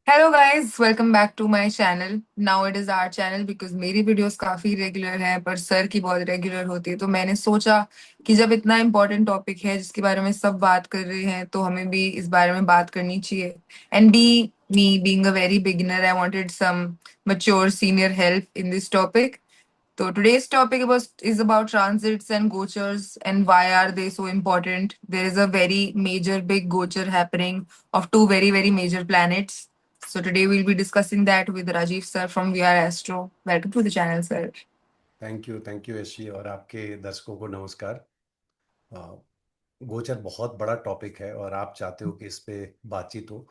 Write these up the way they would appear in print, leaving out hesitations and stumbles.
Hello guys, welcome back to my channel. Now it is our channel because मेरी videos काफी regular हैं पर sir की बहुत रेगुलर होती है। तो मैंने सोचा कि जब इतना इम्पोर्टेंट टॉपिक है जिसके बारे में सब बात कर रहे हैं तो हमें भी इस बारे में बात करनी चाहिए। And be me being a very beginner, I wanted some mature senior help in this topic. So today's topic is about transits and gochars and why are they so important. There is a very major big gochar happening of two very major planets. So today we'll be discussing that with Rajiv sir from VR Astro. Welcome to the channel, sir. Thank you Yeshi और आपके दर्शकों को नमस्कार। अ, गोचर बहुत बड़ा topic है और आप चाहते हो कि इस पे बातचीत हो।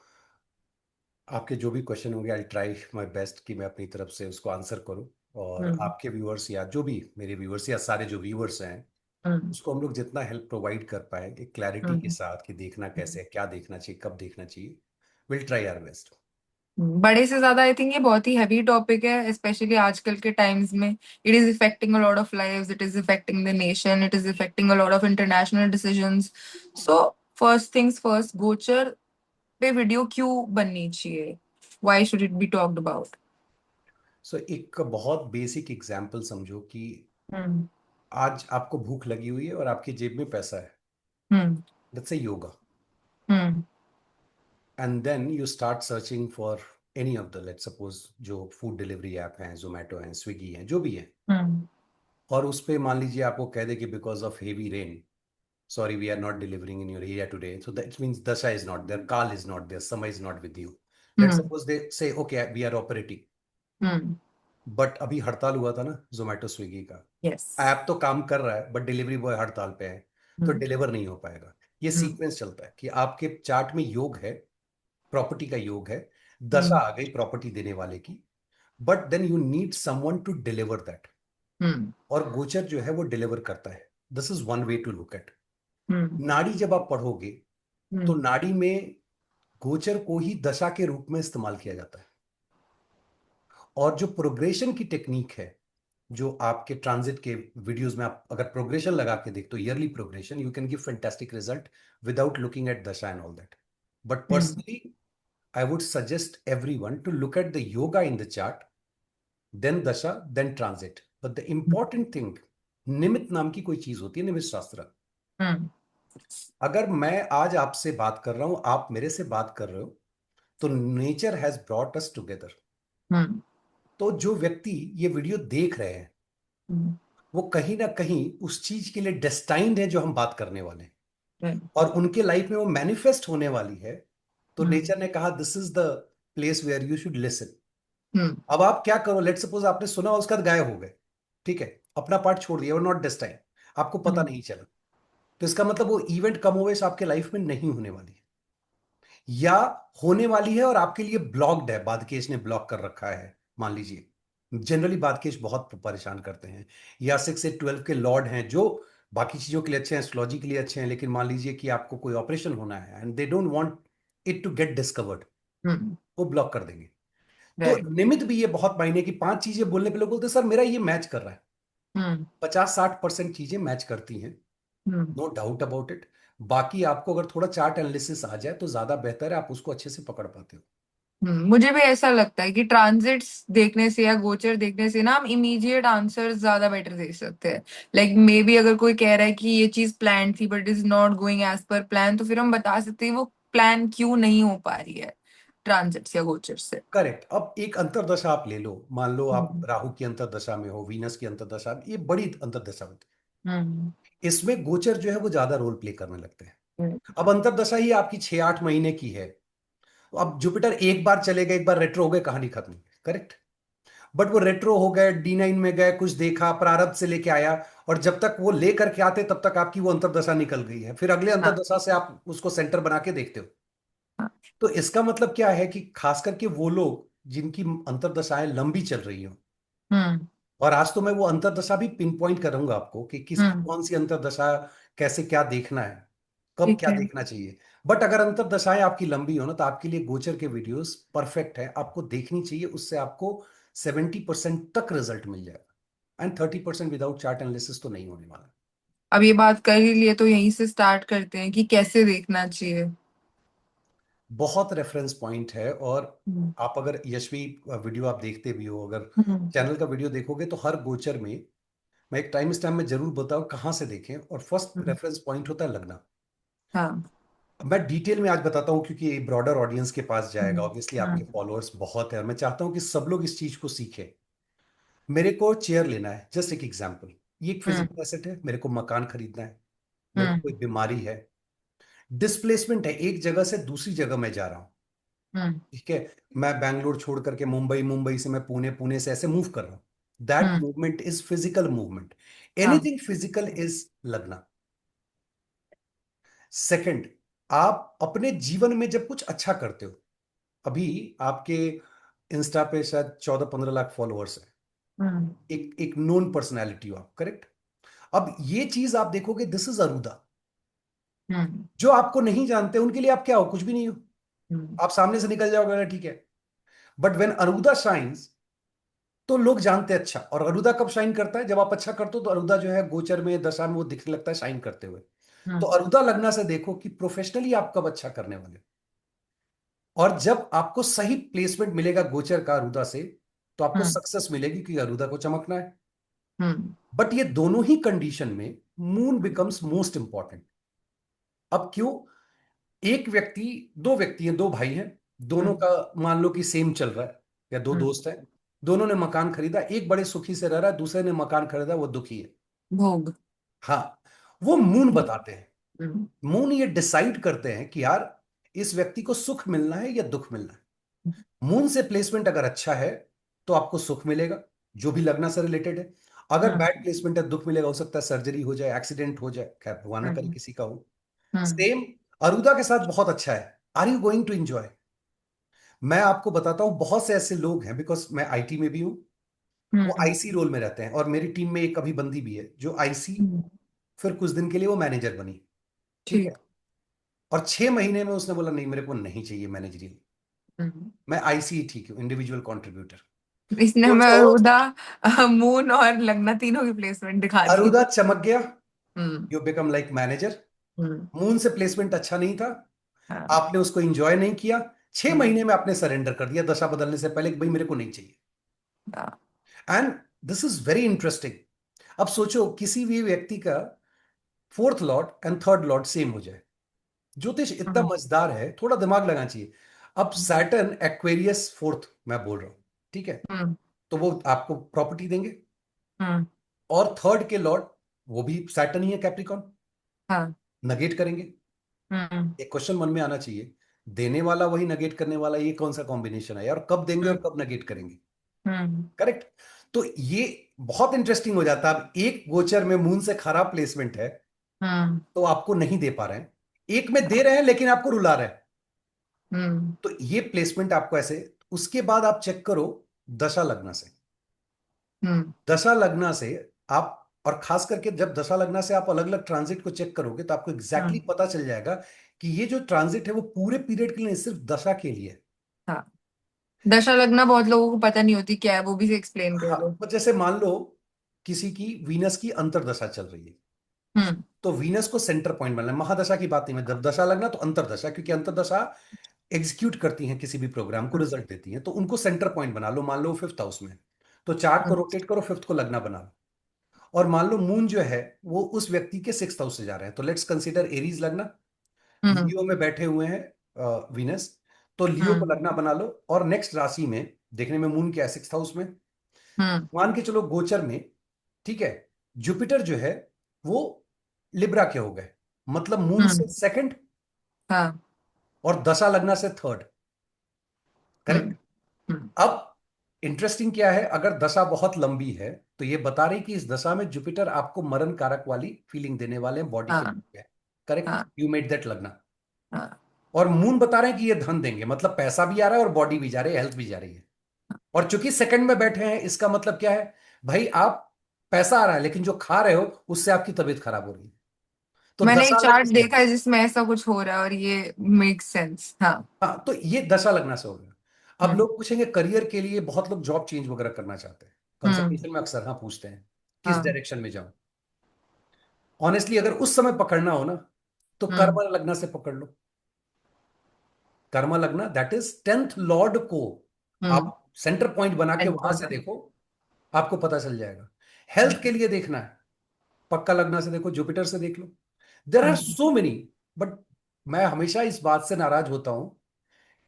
आपके जो भी क्वेश्चन होंगे आई ट्राई माय बेस्ट कि मैं अपनी तरफ से उसको आंसर करूं। और Hmm. आपके व्यूअर्स या जो भी मेरे व्यूअर्स या सारे जो व्यूअर्स हैं Hmm. उसको हम लोग जितना हेल्प प्रोवाइड कर पाए एक क्लैरिटी के Hmm. साथ कि देखना कैसे है, क्या देखना चाहिए, कब देखना चाहिए। Will try our best. बड़े से ज्यादा आई थिंक ये बहुत ही हैवी टॉपिक है, स्पेशली आजकल के टाइम्स में। It is affecting a lot of lives, it is affecting the nation, it is affecting a lot of international decisions. So first things first, गोचर पे वीडियो क्यों बननी चाहिए? Why should it be talked about? So एक बहुत basic example समझो कि हम्म। आज आपको भूख लगी हुई है और आपकी जेब में पैसा है। Hmm. Let's say yoga. Hmm. And then you start searching for any of the let's suppose जो फूड डिलीवरी ऐप हैं, जोमेटो हैं, स्विगी हैं, जो भी है। हम्म। और उस पे मान लीजिए आपको कह दे कि because of heavy rain sorry we are not delivering in your area today, so that means dasha is not there, kaal is not there, samay is not with you. Let's hmm. Suppose they say okay we are operating, hmm. But अभी हड़ताल हुआ था ना जोमेटो स्विगी का। Yes. App तो काम कर रहा है बट डिलीवरी बॉय हड़ताल पे है, तो हम्म। डिलीवर नहीं हो पाएगा। ये हम्म। सीक्वेंस चलता है कि आपके चार्ट में योग है, प्रॉपर्टी का योग है, दशा हम्म। आ गई प्रॉपर्टी देने वाले की। But then you need someone to deliver that. Hmm. और गोचर जो है वो डिलीवर करता है। This is one way to look at. Hmm. नाड़ी जब आप पढ़ोगे तो हम्म। नाड़ी में गोचर को ही दशा के रूप में इस्तेमाल किया जाता है। और जो प्रोग्रेशन की टेक्निक है, जो आपके ट्रांजिट के वीडियोस में आप अगर प्रोग्रेशन लगा के देखते हो, yearly progression, you can give fantastic result without looking at dasha and all that. But hmm. Personally I would suggest everyone to look at the yoga in the chart, then dasha, then transit. But the important thing, निमित्त नाम की कोई चीज होती है, निमित्त शास्त्र। हम्म। अगर मैं आज आपसे बात कर रहा हूं, आप मेरे से बात कर रहे हो, तो nature has brought us together. Hmm. तो जो व्यक्ति ये वीडियो देख रहे हैं हम्म। वो कहीं ना कहीं उस चीज के लिए डेस्टाइंड है जो हम बात करने वाले हैं, right. और उनके लाइफ में वो मैनिफेस्ट होने वाली है। तो हम्म। नेचर ने कहा this is the place where you should listen. Hmm. अब आप क्या करो, लेट सपोज आपने सुना उसका गायब हो गए, ठीक है, अपना पार्ट छोड़ दिया, और नॉट दिस टाइम, आपको पता हम्म। नहीं चला। तो इसका मतलब वो इवेंट कम ओवेश आपके लाइफ में नहीं होने वाली है, या होने वाली है और आपके लिए ब्लॉक्ड है, बादकेश ने ब्लॉक कर रखा है। मान लीजिए जनरली बादकेश बहुत परेशान करते हैं, या 6 से 12 के लॉर्ड हैं जो बाकी चीजों के लिए अच्छे हैं, एस्ट्रोलॉजी के लिए अच्छे हैं, लेकिन मान लीजिए कि आपको कोई ऑपरेशन होना है and they don't want it to get discovered, hmm. वो ब्लॉक कर देंगे। तो right. निमित्त भी ये बहुत मायने की 5 चीजें बोलने पे लोग बोलते हैं सर मेरा ये मैच कर रहा है। हम्म। 50-60% चीजें मैच करती हैं, hmm. No doubt about it. बाकी आपको अगर थोड़ा चार्ट एनालिसिस आ जाए तो ज्यादा बेहतर है, आप उसको अच्छे से पकड़ पाते हो। मुझे भी ऐसा लगता है कि ट्रांजिट्स देखने से या गोचर देखने से ना हम इमीडिएट आंसर ज्यादा बेटर दे सकते हैं। लाइक मे बी अगर कोई कह रहा है कि ये चीज प्लान थी but is not going as per plan, तो फिर हम बता सकते हैं वो प्लान क्यों नहीं हो पा रही है ट्रांजिट्स या गोचर से। करेक्ट। अब एक अंतरदशा आप ले लो, मान लो आप हम्म। राहु की अंतरदशा में हो, वीनस की अंतरदशा में, ये बड़ी अंतरदशा होती हम्म। है, इसमें गोचर जो है वो ज्यादा रोल प्ले करने लगते हैं। हम्म। अब अंतरदशा ही आपकी 6-8 महीने की है, तो अब जुपिटर एक बार चलेगा, एक बार रेट्रो हो गए, कहानी खत्म। करेक्ट। बट वो रेट्रो हो गए, D9 में गए, कुछ देखा, प्रारब्ध से लेके आया, और जब तक वो लेकर के आते तब तक आपकी वो अंतरदशा निकल गई है, फिर अगले हाँ। अंतरदशा से आप उसको सेंटर बना के देखते हो। हाँ। तो इसका मतलब क्या है कि खास करके वो लोग जिनकी अंतरदशाएं लंबी चल रही हो, हम्म। और आज तो मैं वो अंतरदशा भी पिन पॉइंट करूंगा आपको कि किसकी हम्म। कौन सी अंतरदशा, कैसे क्या देखना है, कब ठीक क्या है। देखना चाहिए। बट अगर अंतरदशाएं आपकी लंबी हो ना तो आपके लिए गोचर के वीडियोस परफेक्ट है, आपको देखनी चाहिए, उससे आपको 70% तक रिजल्ट मिल जाएगा। एंड 30% विदाउट चार्ट एनालिसिस तो नहीं होने वाला। अब ये बात कर ही लिए तो यहीं से स्टार्ट करते हैं कि कैसे देखना चाहिए। बहुत रेफरेंस पॉइंट है। और हम्म। आप अगर यशवी वीडियो आप देखते भी हो, अगर हम्म। चैनल का वीडियो देखोगे तो हर गोचर में मैं एक टाइम स्टैम्प में जरूर बताऊं कहाँ से देखें, और फर्स्ट हम्म। रेफरेंस पॉइंट होता है लगना। हाँ। मैं डिटेल में आज बताता हूँ क्योंकि ब्रॉडर ऑडियंस के पास जाएगा, हम्म। ऑब्वियसली आपके हम्म। फॉलोअर्स बहुत है और मैं चाहता हूँ कि सब लोग इस चीज को सीखें। मेरे को चेयर लेना है, जस्ट एक एग्जांपल। ये एक हम्म। फिजिकल एसेट है, मेरे को मकान खरीदना है, मेरे को हम्म। कोई बीमारी है, डिस्प्लेसमेंट है, एक जगह से दूसरी जगह मैं जा रहा हूँ। हम्म। ठीक है, मैं बैंगलोर छोड़ करके मुंबई, मुंबई से मैं पुणे, पुणे से ऐसे मूव कर रहा हूँ। That hmm. Movement is physical movement. हाँ। एनीथिंग फिजिकल इज लगना। सेकंड, आप अपने जीवन में जब कुछ अच्छा करते हो, अभी आपके इंस्टा पे शायद 14-15 लाख फॉलोअर्स है, हम्म। एक एक नोन पर्सनैलिटी हो आप, करेक्ट। अब ये चीज आप देखोगे, दिस इज अरुदा। हम्म। जो आपको नहीं जानते उनके लिए आप क्या हो, कुछ भी नहीं हो। हम्म। आप सामने से निकल जाओगे ना, ठीक है। बट वेन अरुदा शाइन्स तो लोग जानते हैं। अच्छा, और अरुदा कब शाइन करता है, जब आप अच्छा करते हो तो अरुदा जो है गोचर में, दशा में वो दिखने लगता है शाइन करते हुए। तो हम्म। अरुदा लगना से देखो कि प्रोफेशनली आप कब अच्छा करने वाले हो। और जब आपको सही प्लेसमेंट मिलेगा गोचर का अरुदा से, तो आपको हम्म। सक्सेस मिलेगी क्योंकि अरुदा को चमकना है। हम्म। बट ये दोनों ही कंडीशन में मून बिकम्स मोस्ट इंपॉर्टेंट। अब क्यों? एक व्यक्ति, दो व्यक्ति हैं, दो भाई हैं, दोनों हम्म। का मान लो कि सेम चल रहा है, या दो हम्म। दोस्त हैं, दोनों ने मकान खरीदा, एक बड़े सुखी से रह रहा है, दूसरे ने मकान खरीदा वो दुखी है। भोग। हाँ, वो मून बताते हैं। हम्म। मून ये डिसाइड करते हैं कि यार इस व्यक्ति को सुख मिलना है या दुख मिलना है। मून से प्लेसमेंट अगर अच्छा है तो आपको सुख मिलेगा, जो भी लगना से रिलेटेड है। अगर बैड हम्म। प्लेसमेंट है, दुख मिलेगा, हो सकता है सर्जरी हो जाए, एक्सीडेंट हो जाए, खैर भगवान ना करे हम्म। किसी का हो। हम्म। सेम अरुदा के साथ बहुत अच्छा है। Are you going to enjoy? मैं आपको बताता हूं, बहुत से ऐसे लोग हैं, बिकॉज मैं आईटी में भी हूं, वो हम्म। आईसी रोल में रहते हैं, और मेरी टीम में एक अभी बंदी भी है जो आईसी, हम्म। फिर कुछ दिन के लिए वो मैनेजर बनी। ठीक है, ठीक। और 6 महीने में उसने बोला नहीं, मेरे को नहीं चाहिए मैनेजरियल, हम्म। मैं आईसी ठीक हूँ, इंडिविजुअल कंट्रीब्यूटर। इसने हमें सोचो, अरुदा, मून और लगना तीनों की प्लेसमेंट दिखा दी। अरुदा चमक गया, hmm. You become like manager. Hmm. Moon से प्लेसमेंट अच्छा नहीं था, हाँ। आपने उसको एंजॉय नहीं किया, छह हम्म। महीने में आपने सरेंडर कर दिया दशा बदलने से पहले कि भाई मेरे को नहीं चाहिए। हाँ। And this is very interesting. अब सोचो किसी भी व्यक्ति का fourth Lord and third Lord same हो जाए। ज्योतिष इतना हम्म। मजेदार है, थोड़ा दिमाग लगाना चाहिए। अब सैटर्न एक्वेरियस फोर्थ मैं बोल रहा हूं, ठीक है, हम्म। तो वो आपको प्रॉपर्टी देंगे। हम्म। और थर्ड के लॉर्ड वो भी सैटर्न ही है, कैप्रिकॉन, हाँ। नगेट करेंगे। हम्म। एक क्वेश्चन मन में आना चाहिए, देने वाला वही नगेट करने वाला, ये कौन सा कॉम्बिनेशन है यार, कब देंगे और हम्म। कब नगेट करेंगे। हम्म। करेक्ट। तो ये बहुत इंटरेस्टिंग हो जाता है। अब एक गोचर में मून से खराब प्लेसमेंट है हम्म। तो आपको नहीं दे पा रहे हैं, एक में दे रहे हैं लेकिन आपको रुला रहे हैं। हम्म। तो ये प्लेसमेंट आपको ऐसे, उसके बाद आप चेक करो दशा लगना से। हम्म। दशा लगना से आप, और खास करके जब दशा लगना से आप अलग अलग ट्रांजिट को चेक करोगे तो आपको एग्जैक्टली हम्म। पता चल जाएगा कि ये जो ट्रांजिट है वो पूरे पीरियड के लिए नहीं, सिर्फ दशा के लिए है। हाँ। दशा लगना बहुत लोगों को पता नहीं होती क्या है, वो भी एक्सप्लेन कर हाँ, दो। तो जैसे मान लो किसी की वीनस की अंतर्दशा चल रही है, हम्म। तो वीनस को सेंटर पॉइंट बनना है, महादशा की बात नहीं, मैं जब दशा लगना तो अंतर्दशा, क्योंकि अंतर्दशा एग्जीक्यूट करती हैं किसी भी प्रोग्राम को, हम्म। रिजल्ट देती हैं, तो उनको सेंटर पॉइंट बना लो। मान लो फिफ्थ हाउस में, तो चार्ट को हम्म। रोटेट करो, फिफ्थ को लगना बना लो। और मान लो मून जो है वो उस व्यक्ति के सिक्स हाउस से जा रहे हैं, तो लेट्स कंसीडर एरीज लगना, हम्म। लियो में बैठे हुए हैं वीनस, तो लियो को हम्म। लगना बना लो। और नेक्स्ट राशि में देखने में मून क्या है, सिक्स हाउस में, हम्म। मान के चलो गोचर में, ठीक है, जुपिटर जो है वो लिब्रा के हो गए, मतलब मून से हम्म। सेकंड, हाँ। और दशा लगना से थर्ड। करेक्ट। हम्म। हम्म। अब इंटरेस्टिंग क्या है, अगर दशा बहुत लंबी है तो ये बता रही कि इस दशा में जुपिटर आपको मरण कारक वाली फीलिंग देने वाले हैं, बॉडी के हाँ। लिए। करेक्ट, हाँ। यू मेड दैट लगना। हाँ। और मून बता रहे हैं कि ये धन देंगे, मतलब पैसा भी आ रहा है और बॉडी भी जा रही है, हेल्थ भी जा रही है। और चूंकि सेकंड में बैठे हैं, इसका मतलब क्या है, भाई आप, पैसा आ रहा है लेकिन जो खा रहे हो उससे आपकी तबीयत खराब हो रही है। तो मैंने एक दशा लगने चार्ट से, देखा है जिसमें ऐसा कुछ हो रहा है और ये मेक सेंस। हाँ। हाँ, तो ये दशा लगना से हो गया। अब हम्म। लोग पूछेंगे करियर के लिए, बहुत लोग जॉब चेंज वगैरह करना चाहते हैं, हम्म। कंसल्टेशन में अक्सर हाँ पूछते हैं किस हाँ। डायरेक्शन में जाऊं। ऑनेस्टली अगर उस समय पकड़ना हो ना, तो हम्म। कर्म लगना से पकड़ लो। कर्मा लगना दैट इज 10th लॉर्ड को हम्म। आप सेंटर पॉइंट बना के वहां से एंड देखो, आपको पता चल जाएगा। हेल्थ के लिए देखना है, पक्का लगना से देखो, जुपिटर से देख लो। There are so many. But मैं हमेशा इस बात से नाराज होता हूं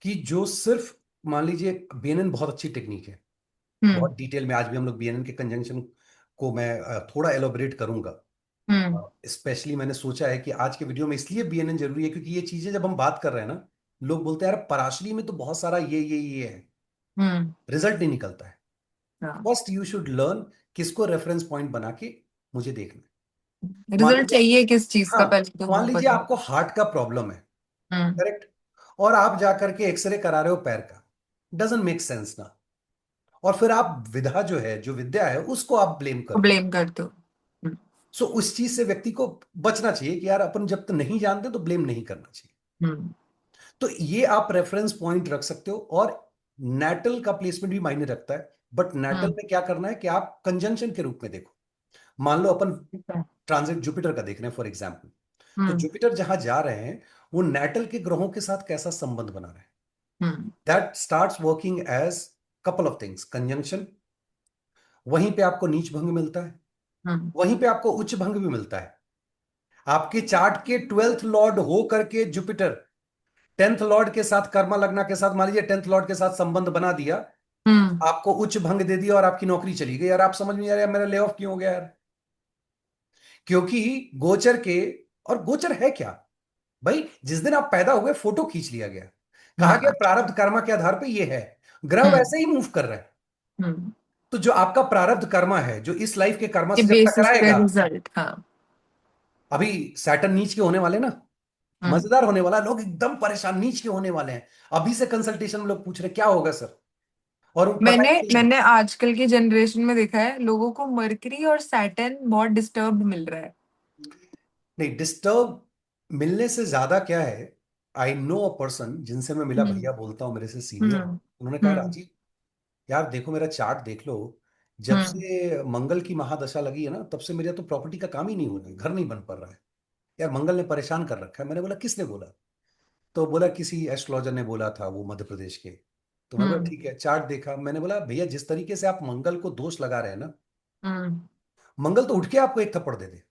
कि जो सिर्फ, मान लीजिए बीएनएन बहुत अच्छी टेक्निक है, हम्म। बहुत डिटेल में आज भी हम लोग बीएनएन के कंजंक्शन को मैं थोड़ा एलोबरेट करूंगा। हम्म। स्पेशली मैंने सोचा है कि आज के वीडियो में इसलिए बीएनएन जरूरी है क्योंकि ये चीजें जब हम बात कर रहे हैं ना, लोग बोलते हैं यार पराशरी में तो बहुत सारा ये है, हम्म। रिजल्ट नहीं निकलता है। हाँ। फर्स्ट यू शुड लर्न किसको रेफरेंस पॉइंट बना के मुझे देखना है। मान रिजल्ट लीजिए, चाहिए किस चीज हाँ, का, पहले तो मान वो लीजिए पता। आपको हार्ट का प्रॉब्लम है, हम्म। करेक्ट, और आप जा करके एक्सरे करा रहे हो पैर का, डजंट मेक सेंस ना। और फिर आप विधा जो है, जो विद्या है, उसको आप ब्लेम कर को रहे हो। ब्लेम करते हो। हम्म। सो उस चीज से व्यक्ति को बचना चाहिए कि यार अपन जब तक नहीं जानते तो ब्लेम नहीं करना चाहिए। हम्म। तो ये आप रेफरेंस पॉइंट रख सकते हो। और नेटल का प्लेसमेंट भी मायने रखता है, बट नेटल हम्म। में क्या करना है कि आप कंजंक्शन के रूप में देखो। मान लो अपन ठीक है। ट्रांजिट जुपिटर का देख रहे हैं फॉर एग्जाम्पल, तो हम्म। जुपिटर जहां जा रहे हैं वो नेटल के ग्रहों के साथ कैसा संबंध बना रहे हैं, hmm. That starts working as couple of things, conjunction, वहीं पे आपको नीच भंग मिलता है, हम्म। वहीं पे आपको उच्च भंग भी मिलता है। आपके चार्ट के 12th लॉर्ड हो करके जुपिटर 10th लॉर्ड के साथ, कर्मा लग्ना के साथ, मान लीजिए 10th लॉर्ड के साथ संबंध बना दिया, हम्म। आपको उच्च भंग दे दिया और आपकी नौकरी चली गई। यार आप समझ में नहीं आ रहा, मेरा ले ऑफ क्यों हो गया यार? क्योंकि गोचर के, और गोचर है क्या भाई, जिस दिन आप पैदा हुए फोटो खींच लिया गया, कहा गया हाँ। प्रारब्ध कर्मा के आधार पे ये है, ग्रह हम्म। वैसे ही मूव कर रहा है। हम्म। तो जो आपका प्रारब्ध कर्मा है, जो इस लाइफ के कर्मा के से जब बेसिस पे टकराएगा, रिजल्ट। हाँ। अभी सैटर्न नीच के होने वाले ना, हम्म। मजेदार होने वाला, लोग एकदम परेशान नीच के होने वाले हैं। अभी से कंसल्टेशन में लोग पूछ रहे क्या होगा सर, और वो पता मैंने ही नहीं है। मैंने आजकल की जनरेशन में देखा है, लोगों को मरकरी और सैटर्न बहुत डिस्टर्ब मिल रहा है। नहीं, डिस्टर्ब मिलने से ज्यादा क्या है, आई नो अ पर्सन जिनसे मैं मिला, हम्म। भैया बोलता हूँ, मेरे से सीनियर। हम्म। उन्होंने कहा हम्म। राजीव, यार देखो मेरा चार्ट देख लो, जब हम्म। से मंगल की महादशा लगी है ना, तब से मेरा तो प्रॉपर्टी का काम ही नहीं हो रहा है, घर नहीं बन पा रहा है। यार मंगल ने परेशान कर रखा है। मैंने बोला किसने बोला? तो बोला किसी एस्ट्रोलॉजर ने बोला था, वो मध्य प्रदेश के। तो मैं बोला हम्म। ठीक है, चार्ट देखा, मैंने बोला भैया जिस तरीके से आप मंगल को दोष लगा रहे हैं ना, हम्म। मंगल तो उठ के आपको एक थप्पड़ दे दे,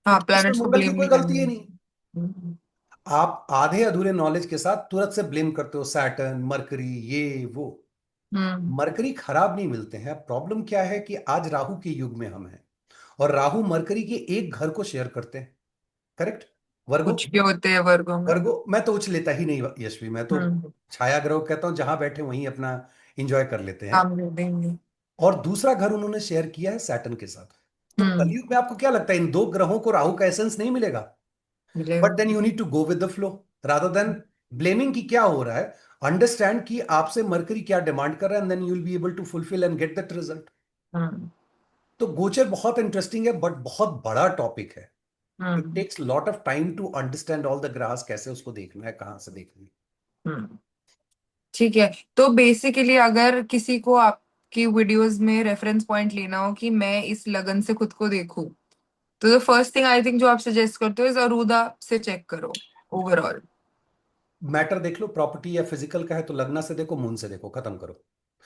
हाँ, क्योंकि इसमें प्लैनेट्स को मंगल की ब्लेम कोई नहीं गलती करना। ही नहीं। हम्म। आप आधे अधूरे नॉलेज के साथ तुरंत से ब्लेम करते हो, सैटर्न, मरकरी, ये वो। हम्म। मरकरी खराब नहीं मिलते हैं, प्रॉब्लम क्या है कि आज राहु के युग में हम हैं, और राहु मरकरी के एक घर को शेयर करते हैं, करेक्ट, वर्गो। कुछ भी होते हैं वर्गों में। वर्गो मैं तो उच्च लेता ही नहीं यशवी, मैं तो हम्म। छाया ग्रह कहता हूं, जहां बैठे वहीं अपना इंजॉय कर लेते हैं। काम कर देंगे। और दूसरा घर उन्होंने शेयर किया है सैटर्न के साथ। तो हम्म। कलयुग में आपको क्या लगता है इन दो ग्रहों को राहु का एसेंस नहीं मिलेगा? मिलेगा। But then you need to go with the flow rather than blaming कि क्या हो रहा है। अंडरस्टैंड कि आपसे मरकरी क्या डिमांड कर रहा है, and then you will be able to fulfil and get that result. Hmm. तो गोचर बहुत इंटरेस्टिंग है, बट बहुत बड़ा टॉपिक है। It hmm. Takes lot of time to understand all the grass, कैसे उसको देखना है, कहाँ से देखना है। हम्म। ठीक है। तो बेसिकली अगर किसी को आपकी वीडियोस में रेफरेंस पॉइंट लेना हो कि मैं इस लगन से खुद को देखूं, तो the first thing I think जो आप सजेस्ट करते हो इज अरूदा से चेक करो ओवरऑल। मैटर देख लो, प्रॉपर्टी या फिजिकल का है तो लगना से देखो, मून से देखो, खत्म करो।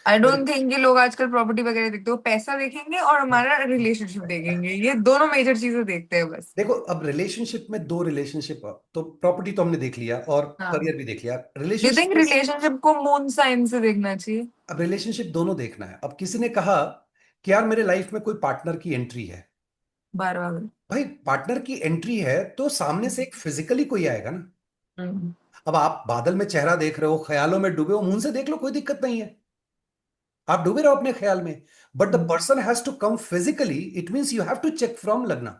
आई फिर डोंट थिंक ये लोग आजकल प्रॉपर्टी वगैरह देखते हो, पैसा देखेंगे और हमारा रिलेशनशिप देखेंगे, ये दोनों मेजर चीजें देखते हैं बस। देखो, अब रिलेशनशिप में दो रिलेशनशिप, तो प्रॉपर्टी तो हमने देख लिया और हाँ। करियर भी देख लिया, डू यू रिलेशनशिप थिंक में। रिलेशनशिप को मून साइन से देखना चाहिए? अब रिलेशनशिप दोनों देखना है। अब किसी ने कहा कि यार मेरे लाइफ में कोई पार्टनर की एंट्री है, 12 भाई पार्टनर की एंट्री है तो सामने से एक फिजिकली कोई आएगा ना। हम्म। अब आप बादल में चेहरा देख रहे हो, ख्यालों में डूबे हो, मुंह से देख लो, कोई दिक्कत नहीं है, आप डूबे रहो अपने ख्याल में। But the hmm. Person has to come physically, it means you have to check from lagna,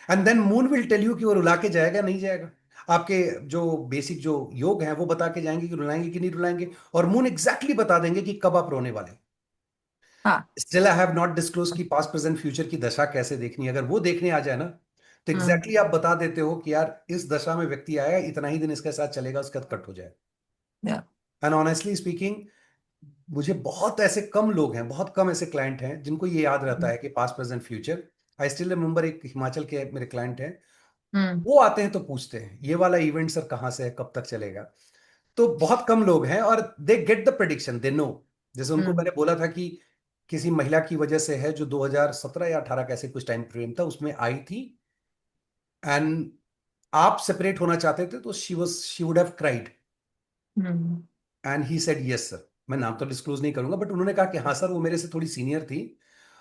and then moon will tell you कि वो रुला के जाएगा नहीं जाएगा। आपके जो बेसिक जो योग हैं वो बता के जाएंगे कि रुलाएंगे कि नहीं रुलाएंगे, और मून एग्जैक्टली बता देंगे कि कब आप रोने वाले। हाँ। Still I have not disclose की पास्ट प्रेजेंट फ्यूचर की दशा कैसे देखनी है। अगर वो देखने आ जाए ना, तो हम्म। एग्जैक्टली आप बता देते हो कि यार इस दशा में व्यक्ति आया, इतना ही दिन इसके साथ चलेगा, उसके बाद कट हो जाए। या। एंड ऑनेस्टली स्पीकिंग, मुझे बहुत ऐसे कम लोग हैं, बहुत कम ऐसे क्लाइंट हैं जिनको ये याद रहता है कि past present future. I still remember, एक हिमाचल के मेरे क्लाइंट हैं, हम्म। वो आते हैं तो पूछते हैं ये वाला इवेंट सर कहाँ से है, कब तक चलेगा। तो बहुत कम लोग हैं, और they get the prediction, they know. जैसे उनको हम्म। मैंने बोला था कि किसी महिला की वजह से है, जो 2017 या 18 कैसे कुछ टाइम फ्रेम था उसमें आई थी, एंड आप सेपरेट होना चाहते थे, तो she would have cried, hmm. And he said yes sir. मैं नाम तो डिस्क्लोज नहीं करूंगा, बट उन्होंने कहा कि हाँ सर, वो मेरे से थोड़ी सीनियर थी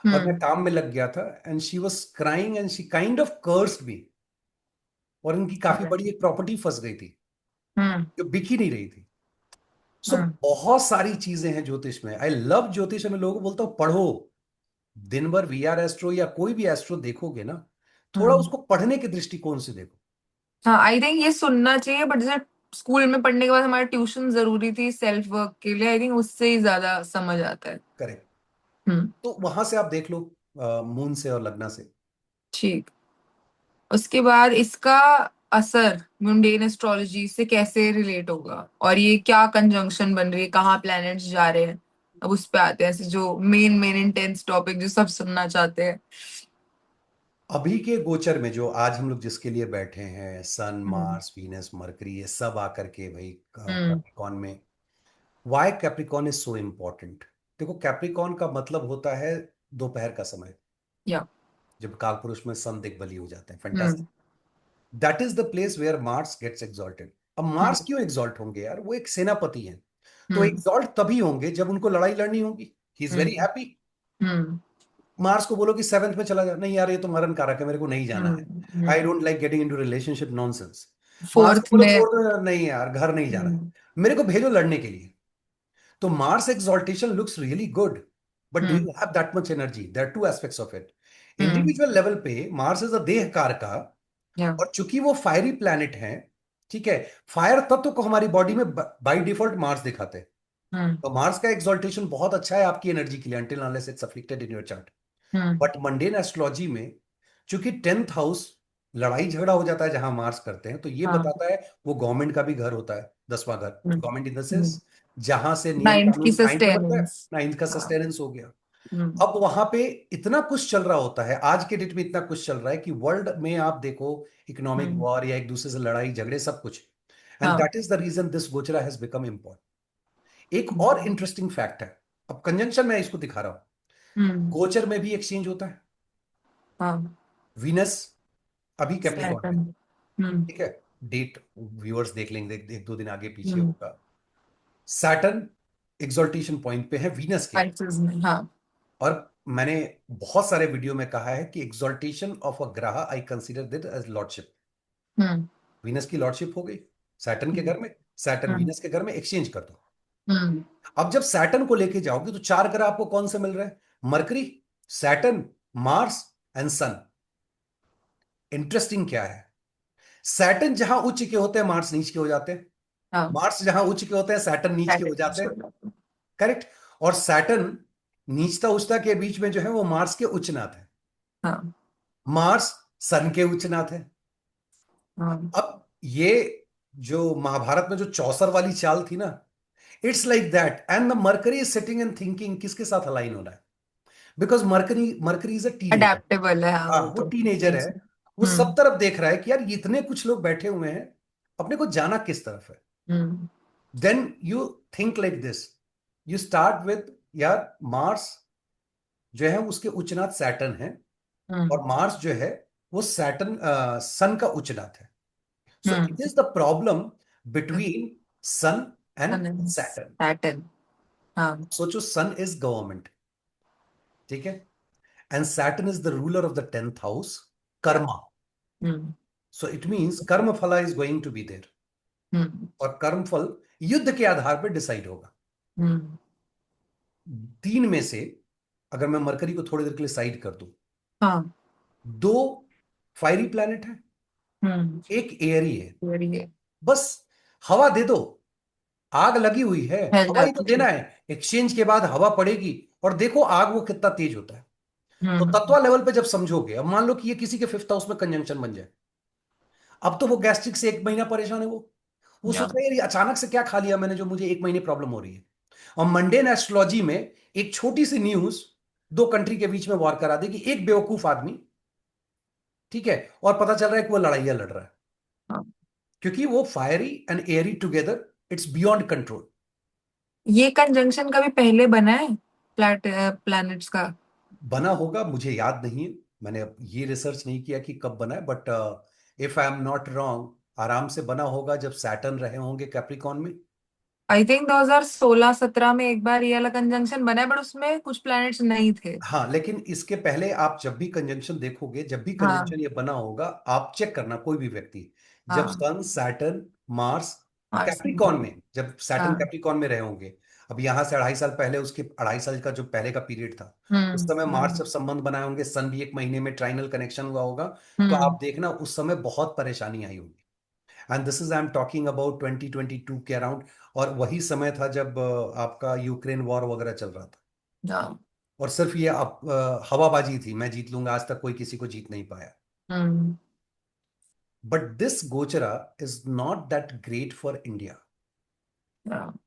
और मैं हम्म। काम में लग गया था, and she was crying and she kind of cursed me, और इनकी काफी बड़ी एक प्रॉपर्टी फंस गई थी हम्म। जो बिक ही नहीं रही थी। सो हम्म। बहुत सारी चीजें हैं ज्योतिष में। आई लव ज्योतिष। मैं लोगों को बोलता हूँ पढ़ो, दिन भर वीआर एस्ट्रो या कोई भी एस्ट्रो देखोगे ना, थोड़ा हम्म। उसको पढ़ने के दृष्टिकोण से देखो। हाँ, आई थिंक ये सुनना चाहिए, बट जैसे स्कूल में पढ़ने के बाद हमारा ट्यूशन जरूरी थी सेल्फ वर्क के लिए, आई थिंक उससे ही ज्यादा समझ आता है। करेक्ट। हम्म। तो वहां से आप देख लो, मून से और लग्न से। ठीक। उसके बाद इसका असर मुंडेन एस्ट्रोलॉजी से कैसे रिलेट होगा, और ये क्या कंजंक्शन बन रही है, कहाँ प्लैनेट्स जा रहे हैं, अब उस पे आते हैं, ऐसे जो मेन मेन इंटेंस टॉपिक जो सब सुनना चाहते हैं। अभी के गोचर में जो आज हम लोग जिसके लिए बैठे हैं, sun, hmm. Mars, Venus, Mercury, ये सब आकर के भाई हम्म। कैप्रिकॉन में। Why Capricorn is so important? देखो, कैप्रिकॉन का मतलब होता है दोपहर का समय, या। जब कालपुरुष में सन दिग्बली हो जाते हैं। Hmm. Fantastic. That is the place where Mars gets exalted. अब मार्स हम्म। क्यों एग्जॉल्ट होंगे यार? वो एक सेनापति हैं, तो हम्म। एग्जॉल्ट तभी होंगे जब उनको लड़ाई लड़नी होगी। He is very hmm. Happy. Hmm. Mars को बोलो कि सेवेंथ में चला जा, नहीं यार ये तो मरण कारक है, मेरे को नहीं जाना है। I hmm. Don't like getting into relationship nonsense. Mars को फोर्थ बोलो में। छोड़ दो, नहीं यार घर नहीं जाना है, हम्म। मेरे को भेजो लड़ने के लिए। तो Mars exaltation looks really good, but do hmm. you have that much energy? There are two aspects of it. Hmm. Individual level पे मार्स इज अ देह कारका, या। और चूंकि वो फायरी प्लैनेट है, ठीक है, फायर तत्व को हमारी बॉडी में बाय डिफॉल्ट मार्स दिखाते हैं। हम्म। तो मार्स का एक्सॉल्टेशन बहुत अच्छा है आपकी एनर्जी के लिए, until unless it's afflicted in your chart. Hmm. But mundane astrology में चूंकि 10th हाउस लड़ाई झगड़ा हो जाता है जहां मार्स करते हैं, तो ये हाँ। बताता है वो गवर्नमेंट का भी घर होता है, 10वां घर। Government in the hmm. Sense जहां से नियम नाइन्थ की कानून 9th में बनता है। सस्टेनेंस। 9th का हाँ। सस्टेनेंस हो गया। हम्म। अब वहां पे इतना कुछ चल रहा होता है, आज के डेट में इतना कुछ चल रहा है कि वर्ल्ड में आप देखो, इकोनॉमिक हम्म। वॉर या एक दूसरे से लड़ाई झगड़े सब कुछ। एंड हाँ। That is the reason this gochara has become important. एक और हम्म। इंटरेस्टिंग फैक्ट है, अब कंजंक्शन में इसको दिखा रहा हूं। हम्म। गोचर में भी एक्सचेंज होता है। हाँ। वीनस अभी कैप्रिकॉन में, सैटर्न। हम्म। ठीक है, डेट व्यूअर्स देख लेंगे, एक दो दिन आगे पीछे हम्म। होगा। सैटर्न एग्जॉल्टेशन पॉइंट पे है वीनस के। स्पाइसेस में, हाँ। और मैंने बहुत सारे वीडियो में कहा है कि एग्जॉल्टेशन ऑफ अ ग्रह I consider that as lordship. Hmm. Venus की लॉर्डशिप हो गई सैटर्न के हम्म। घर में, सैटर्न हम्म। वीनस के घर में एक्सचेंज कर दो। हम्म। अब जब सैटर्न को लेके जाओगे तो चार ग्रह आपको कौन से मिल रहे हैं? Mercury, Saturn, Mars and sun. Interesting क्या है, सैटर्न जहां उच्च के होते हैं मार्स नीच के हो जाते हैं, हाँ। मार्स जहां उच्च के होते हैं सैटर्न नीच के हो सैटर्न जाते हैं। छोड़। करेक्ट। और सैटर्न नीचता उच्चता के बीच में जो है वो मार्स के उच्चनाथ है। हाँ। मार्स सन के उच्चनाथ है। हाँ। अब ये जो महाभारत में जो चौसर वाली चाल थी ना, it's like that, and the mercury is sitting and thinking किसके साथ अलाइन होना है। Because mercury mercury is a teenager. Adaptable है, हाँ हाँ, वो वो तो टीनेजर सही है। से। वो सब हम्म। तरफ देख रहा है कि यार इतने कुछ लोग बैठे हुए हैं, अपने को जाना किस तरफ है। Hmm. Then you think like this, you start with, यार मार्स जो है उसके उच्चनाथ सैटर्न है, हम्म। और मार्स जो है वो सैटर्न सन का उच्चनाथ है। So hmm. It is the problem between sun and Saturn. Saturn. हाँ। सोचो, सन इज गवर्नमेंट, ठीक है, and Saturn is the ruler of the 10th house, या। Karma. Hmm. So it means karma phala is going to be there, hmm. और कर्म फल युद्ध के आधार पर डिसाइड होगा। हम्म। तीन में से अगर मैं मरकरी को थोड़ी देर के लिए साइड कर दूं, हाँ। दो फायरी प्लैनेट है, हम्म। एक एयरी है। वेरी है। बस हवा दे दो, आग लगी हुई है, फैल हवा ही तो जाती देना है। है। एक्सचेंज के बाद हवा पड़ेगी, और देखो आग वो कितना तेज होता है। तो हम्म। तत्वा लेवल पे जब समझोगे, अब मान लो कि ये किसी के 5th हाउस में कंजंक्शन बन जाए, अब तो वो गैस्ट्रिक से 1 महीना परेशान है। वो या। सोच रहा है यार ये अचानक से क्या खा लिया मैंने जो मुझे 1 महीने प्रॉब्लम हो रही है। और मंडेन एस्ट्रोलॉजी में एक छोटी सी न्यूज दो कंट्री के बीच में वॉर करा देगी, एक बेवकूफ आदमी, ठीक है, और पता चल रहा है कि वो लड़ाइयां लड़ रहा है, हाँ। क्योंकि वो fiery and Airy together it's beyond control. ये कंजंक्शन कभी पहले बना है प्लैनेट्स का? बना होगा, मुझे याद नहीं है, मैंने अब ये रिसर्च नहीं किया कि कब बना है, but if I am not wrong, आराम से बना होगा जब सैटर्न रहे होंगे कैप्रिकॉन में। आई थिंक 2016-17 में एक बार ये वाला कंजंक्शन बना है, बट उसमें कुछ प्लैनेट्स नहीं थे। हाँ, लेकिन इसके पहले आप जब भी कंजंक्शन देखोगे, जब भी हाँ। कंजंक्शन ये बना होगा, आप चेक करना कोई भी व्यक्ति, जब हाँ। सन, सैटर्न, मार्स मार्स में। कैप्रिकॉन में, जब सैटर्न हाँ। कैप्रिकॉन में रहे होंगे, अब यहाँ से 2.5 साल पहले, उसके 2.5 साल का जो पहले का पीरियड था, उस समय मार्स हम्म। जब संबंध बनाए होंगे, सन भी एक महीने में ट्राइनल कनेक्शन हुआ होगा, तो आप हम्म। देखना उस समय बहुत परेशानी आई होगी। And this is, I am talking about 2022 के अराउंड। और वही समय था जब आपका यूक्रेन वॉर वगैरह चल रहा था। हाँ। और सिर्फ ये हवाबाजी थी, मैं जीत लूंगा, आज तक कोई किसी को जीत नहीं पाया। Hmm. But this gochara is not that great for India. हाँ।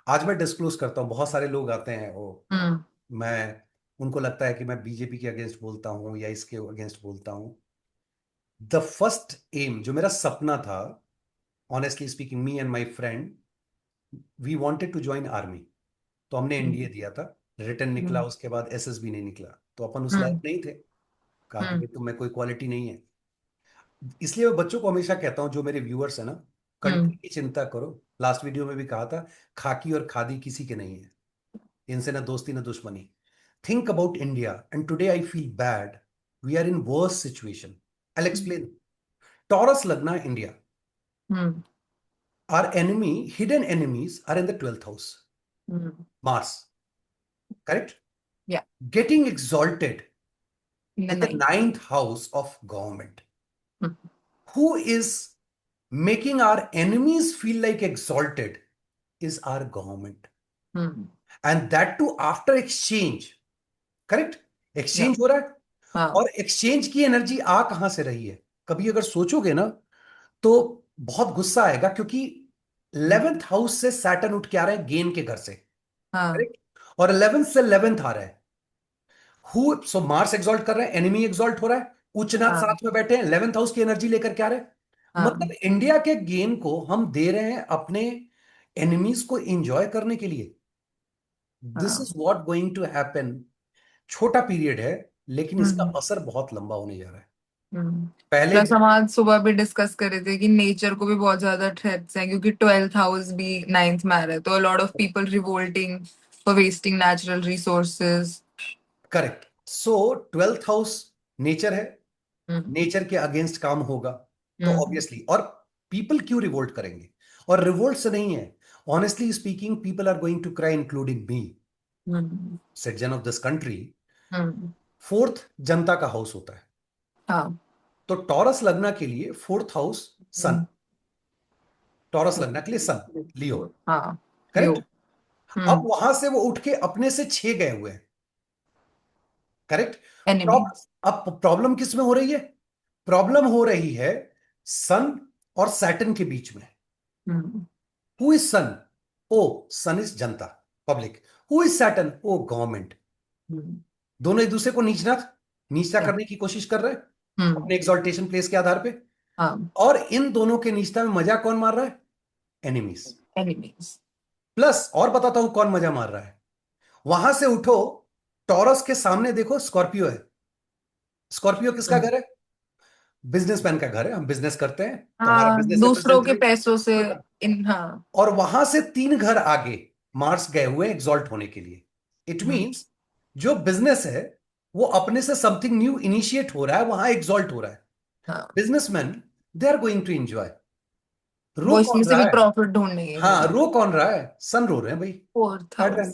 आज मैं डिस्क्लोज करता हूँ, बहुत सारे लोग आते हैं वो, हम्म। मैं, उनको लगता है कि मैं बीजेपी के अगेंस्ट बोलता हूँ या इसके अगेंस्ट बोलता हूँ। द फर्स्ट एम जो मेरा सपना था, honestly speaking, me and my friend, we wanted to join army. तो हमने एनडीए हम्म। दिया था, रिटर्न निकला, हम्म। उसके बाद एसएसबी नहीं निकला, तो अपन उस लायक हम्म। नहीं थे। कहा कि हम्म। भाई तुम में कोई क्वालिटी नहीं है। इसलिए मैं बच्चों को हमेशा कहता हूं, जो मेरे व्यूअर्स है ना, हम्म। कंट्री की चिंता करो। लास्ट वीडियो में भी कहा था, खाकी और खादी किसी के नहीं है, इनसे ना दोस्ती ना दुश्मनी। Think about India, and today I feel bad, we are in worse situation. I explain. Taurus lagna India, hmm. Are enemy, hidden enemies are in the 12th house, hmm. Mars, correct, या। getting exalted in the in the ninth. 9th house of government. Hmm. Who is making our enemies feel like exalted is our government. Hmm. And that too after exchange. Correct, या। Exchange हो रहा है। हाँ। और exchange की energy आ कहां से रही है, कभी अगर सोचोगे ना, तो बहुत गुस्सा आएगा, क्योंकि 11th हाउस से सैटर्न उठ के आ रहे हैं गेन के घर से, हाँ। करेक्ट, और 11th से 11th आ रहा है। हु सो मार्स एग्जॉल्ट कर रहे हैं, एनिमी एग्जॉल्ट हो रहा है, उच्चनाथ हाँ। साथ में बैठे हैं, 11th हाउस की एनर्जी लेकर के आ रहे हैं। मतलब हाँ। इंडिया के गेन को हम दे रहे हैं अपने एनिमीज को एंजॉय करने के लिए। दिस हाँ। Is what going to happen. छोटा पीरियड है, लेकिन इसका हम्म। असर बहुत लंबा होने जा रहा है। हम्म। पहले प्लस हम आज सुबह भी डिस्कस कर रहे थे कि नेचर को भी बहुत ज्यादा थ्रेट्स हैं, क्योंकि 12th हाउस भी नाइन्थ में आ रहा है, तो lot of people revolting for wasting natural resources. Correct, so 12th house nature है, हम्म। नेचर के अगेंस्ट काम होगा, तो हम्म। ऑब्वियसली, और पीपल क्यों रिवोल्ट करेंगे, और रिवोल्ट से नहीं है, honestly speaking, people are going to cry, including me, hmm. Citizen of this country. Hmm. Fourth जनता का हाउस होता है, हाँ। तो टॉरस लगना के लिए 4th हाउस, सन, हम्म। टॉरस लगना के लिए सन, लियो, हाँ। लियो। करेक्ट। अब हम्म। वहां से वो उठ के अपने से 6 गए हुए हैं, करेक्ट। एनिमी। अब प्रॉब्लम किस में हो रही है, प्रॉब्लम हो रही है सन और सैटर्न के बीच में। Hmm. Who is sun, oh, sun is janta, public. Who is Saturn, oh, government. Hmm. दोनों एक दूसरे को नीचना नीचता या। करने की कोशिश कर रहे हैं, हम्म। अपने एक्सॉल्टेशन प्लेस के आधार पे। हाँ। और इन दोनों के नीचता में मजा कौन मार रहा है, एनिमीज। एनिमीज। प्लस और बताता हूं कौन मजा मार रहा है, वहां से उठो, टॉरस के सामने देखो स्कॉर्पियो है। स्कॉर्पियो किसका घर है, बिजनेसमैन का घर है, हम बिजनेस करते हैं, तो हमारा हाँ, बिजनेस दूसरों के रिप्रेजेंटेटिव। पैसों से। इन। हाँ। और वहां से 3 घर आगे मार्स गए हुए एग्जॉल्ट होने के लिए। It hmm. मींस जो बिजनेस है, वो अपने से समथिंग न्यू इनिशिएट हो रहा है, वहां एग्जॉल्ट हो रहा है। हाँ। Businessman, they are going to enjoy. रो वो इसमें कौन से रहा भी है, प्रॉफिट ढूंढने हाँ, के। रो कौन रहा है, सन रो रहे हैं भाई, 4th हाउस। सैटर्न,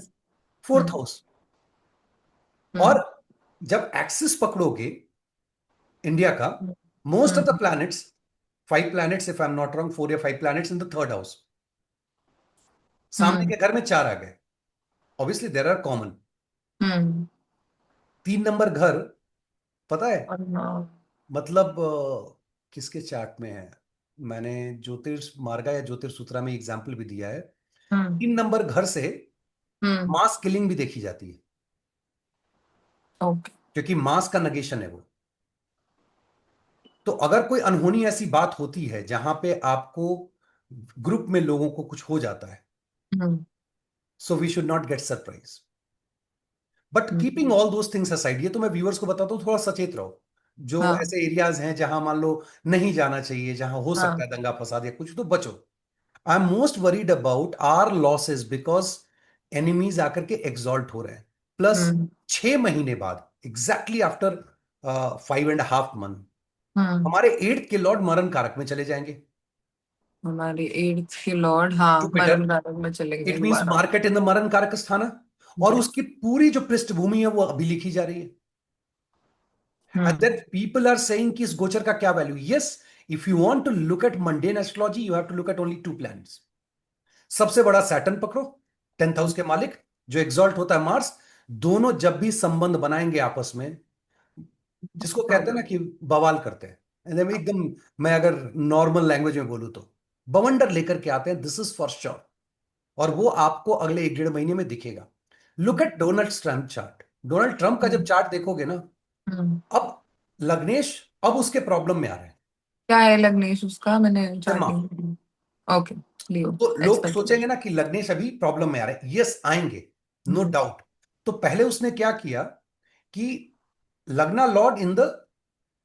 फोर्थ हम्म। हाउस। और हम्म। जब एक्सिस पकड़ोगे इंडिया का, most of the hmm. Planets, 5 planets if I am not wrong, 4 या 5 planets in the 3rd house, सामने हम्म। के घर में 4 आ गए, obviously there are common. Hmm. 3 number घर, पता है, और हाँ। मतलब किसके चार्ट में है, मैंने ज्योतिर्मार्गा या ज्योतिर्सूत्रा में एग्जाम्पल भी दिया है। हम्म। 3 नंबर घर से हम्म। मास किलिंग भी देखी जाती है, ओके। क्योंकि मास का नगेशन है वो। तो अगर कोई अनहोनी ऐसी बात होती है जहां पे आपको ग्रुप में लोगों को कुछ हो जाता है, hmm. So we should not get surprise. But keeping hmm. All those things aside, ये तो मैं व्यूअर्स को बताता हूँ, थोड़ा सचेत रहो। जो हाँ। ऐसे एरियाज हैं जहां मान लो नहीं जाना चाहिए, जहां हो सकता हाँ। है दंगा फसाद या कुछ, तो बचो। I am most worried about R losses because enemies आकर के एग्जॉल्ट हो रहे हैं। प्लस हम्म। 6 महीने बाद, एग्जैक्टली आफ्टर 5.5 मंथ, हम्म। हमारे 8th के लॉर्ड मरण कारक में चले जाएंगे। हमारे एट्थ के लॉर्ड, हाँ, जुपिटर। मरण कारक में चलेंगे इट मीन्स दोबारा। मार्केट इन द मरण कारक स्थाना। और यस। उसकी पूरी जो पृष्ठभूमि है वो अभी लिखी जा रही है। And hmm. then people are saying कि इस गोचर का क्या value. Yes, if you want to look at mundane astrology, you have to look at only 2 planets. सबसे बड़ा सैटर्न पकड़ो, 10th हाउस के मालिक, जो एग्जॉल्ट होता है मार्स। दोनों जब भी संबंध बनाएंगे आपस में, जिसको कहते हैं ना प्रॉब्लम। कि बवाल करते हैं, एकदम, मैं अगर नॉर्मल लैंग्वेज में बोलूं तो बवंडर लेकर के आते हैं, दिस इज फॉर श्योर। और वो आपको अगले 1 1.5 महीने में दिखेगा। Look at Donald Trump chart. Donald Trump का जब चार्ट देखोगे ना, हम्म। अब लग्नेश अब उसके प्रॉब्लम में आ रहे हैं। क्या है लग्नेश उसका, मैंने सिम्हा। चार्टिंग। ओके। लियो। तो लोग एक्सपेक्टेड। सोचेंगे ना कि लग्नेश अभी प्रॉब्लम में आ रहे हैं, यस आएंगे, नो हम्म। डाउट। तो पहले उसने क्या किया कि lagna lord in the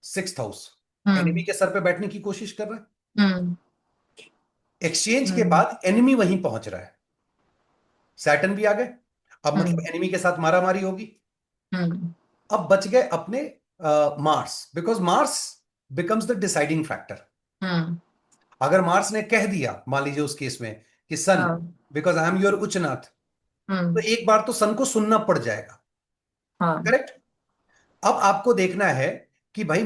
6th house, enemy hmm. के सर पे बैठने की कोशिश कर रहा है। हम्म। एक्सचेंज के हम्म। बाद एनिमी वहीं पहुंच रहा है, सैटर्न भी आ गए। अब मतलब हम्म। एनिमी के साथ मारामारी होगी। हम्म। अब बच गए अपने Mars, because Mars becomes the deciding factor. Hmm. अगर मार्स ने कह दिया, मान लीजिए उस केस में, कि सन, हाँ। बिकॉज आई एम योर उच्चनाथ, तो हम्म। एक बार तो सन को सुनना पड़ जाएगा। हाँ। करेक्ट। अब आपको देखना है कि भाई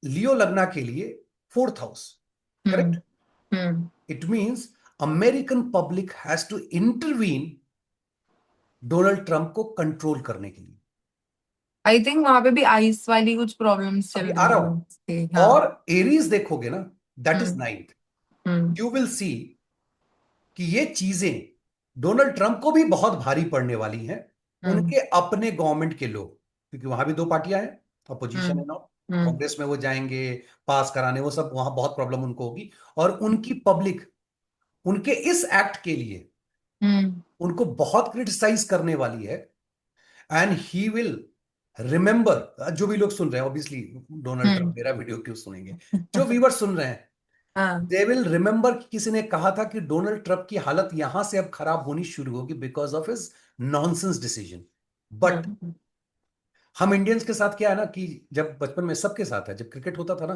लियो लगना के लिए 4th house. Hmm. Correct. Hmm. It means American public has to intervene Donald Trump को कंट्रोल करने के लिए। आई थिंक वहां पे भी आइस वाली कुछ प्रॉब्लम्स अभी चल आ रही रहा है हूं। उसके, हाँ। और एरीज देखोगे ना, that is hmm. 9th। Hmm. You will see कि ये चीजें डोनाल्ड ट्रंप को भी बहुत भारी पड़ने वाली हैं। हम्म। उनके अपने गवर्नमेंट के लोग, क्योंकि वहां भी 2 पार्टियां हैं, अपोजिशन हम्म। है ना। हम्म। कांग्रेस में वो जाएंगे पास कराने, वो सब वहां बहुत प्रॉब्लम उनको होगी। और उनकी पब्लिक उनके इस एक्ट के लिए हम्म। उनको बहुत क्रिटिसाइज करने वाली है। एंड ही विल रिमेंबर, जो भी लोग सुन रहे हैं ऑब्वियसली, डोनाल्ड ट्रंप हम्म। मेरा वीडियो क्यों सुनेंगे, जो व्यूवर सुन रहे हैं, हाँ। दे विल रिमेंबर कि किसी ने कहा था कि डोनाल्ड ट्रंप की हालत यहां से अब खराब होनी शुरू होगी because of his nonsense decision. But hmm. हम इंडियंस के साथ क्या है ना कि जब बचपन में, सबके साथ है, जब क्रिकेट होता था ना,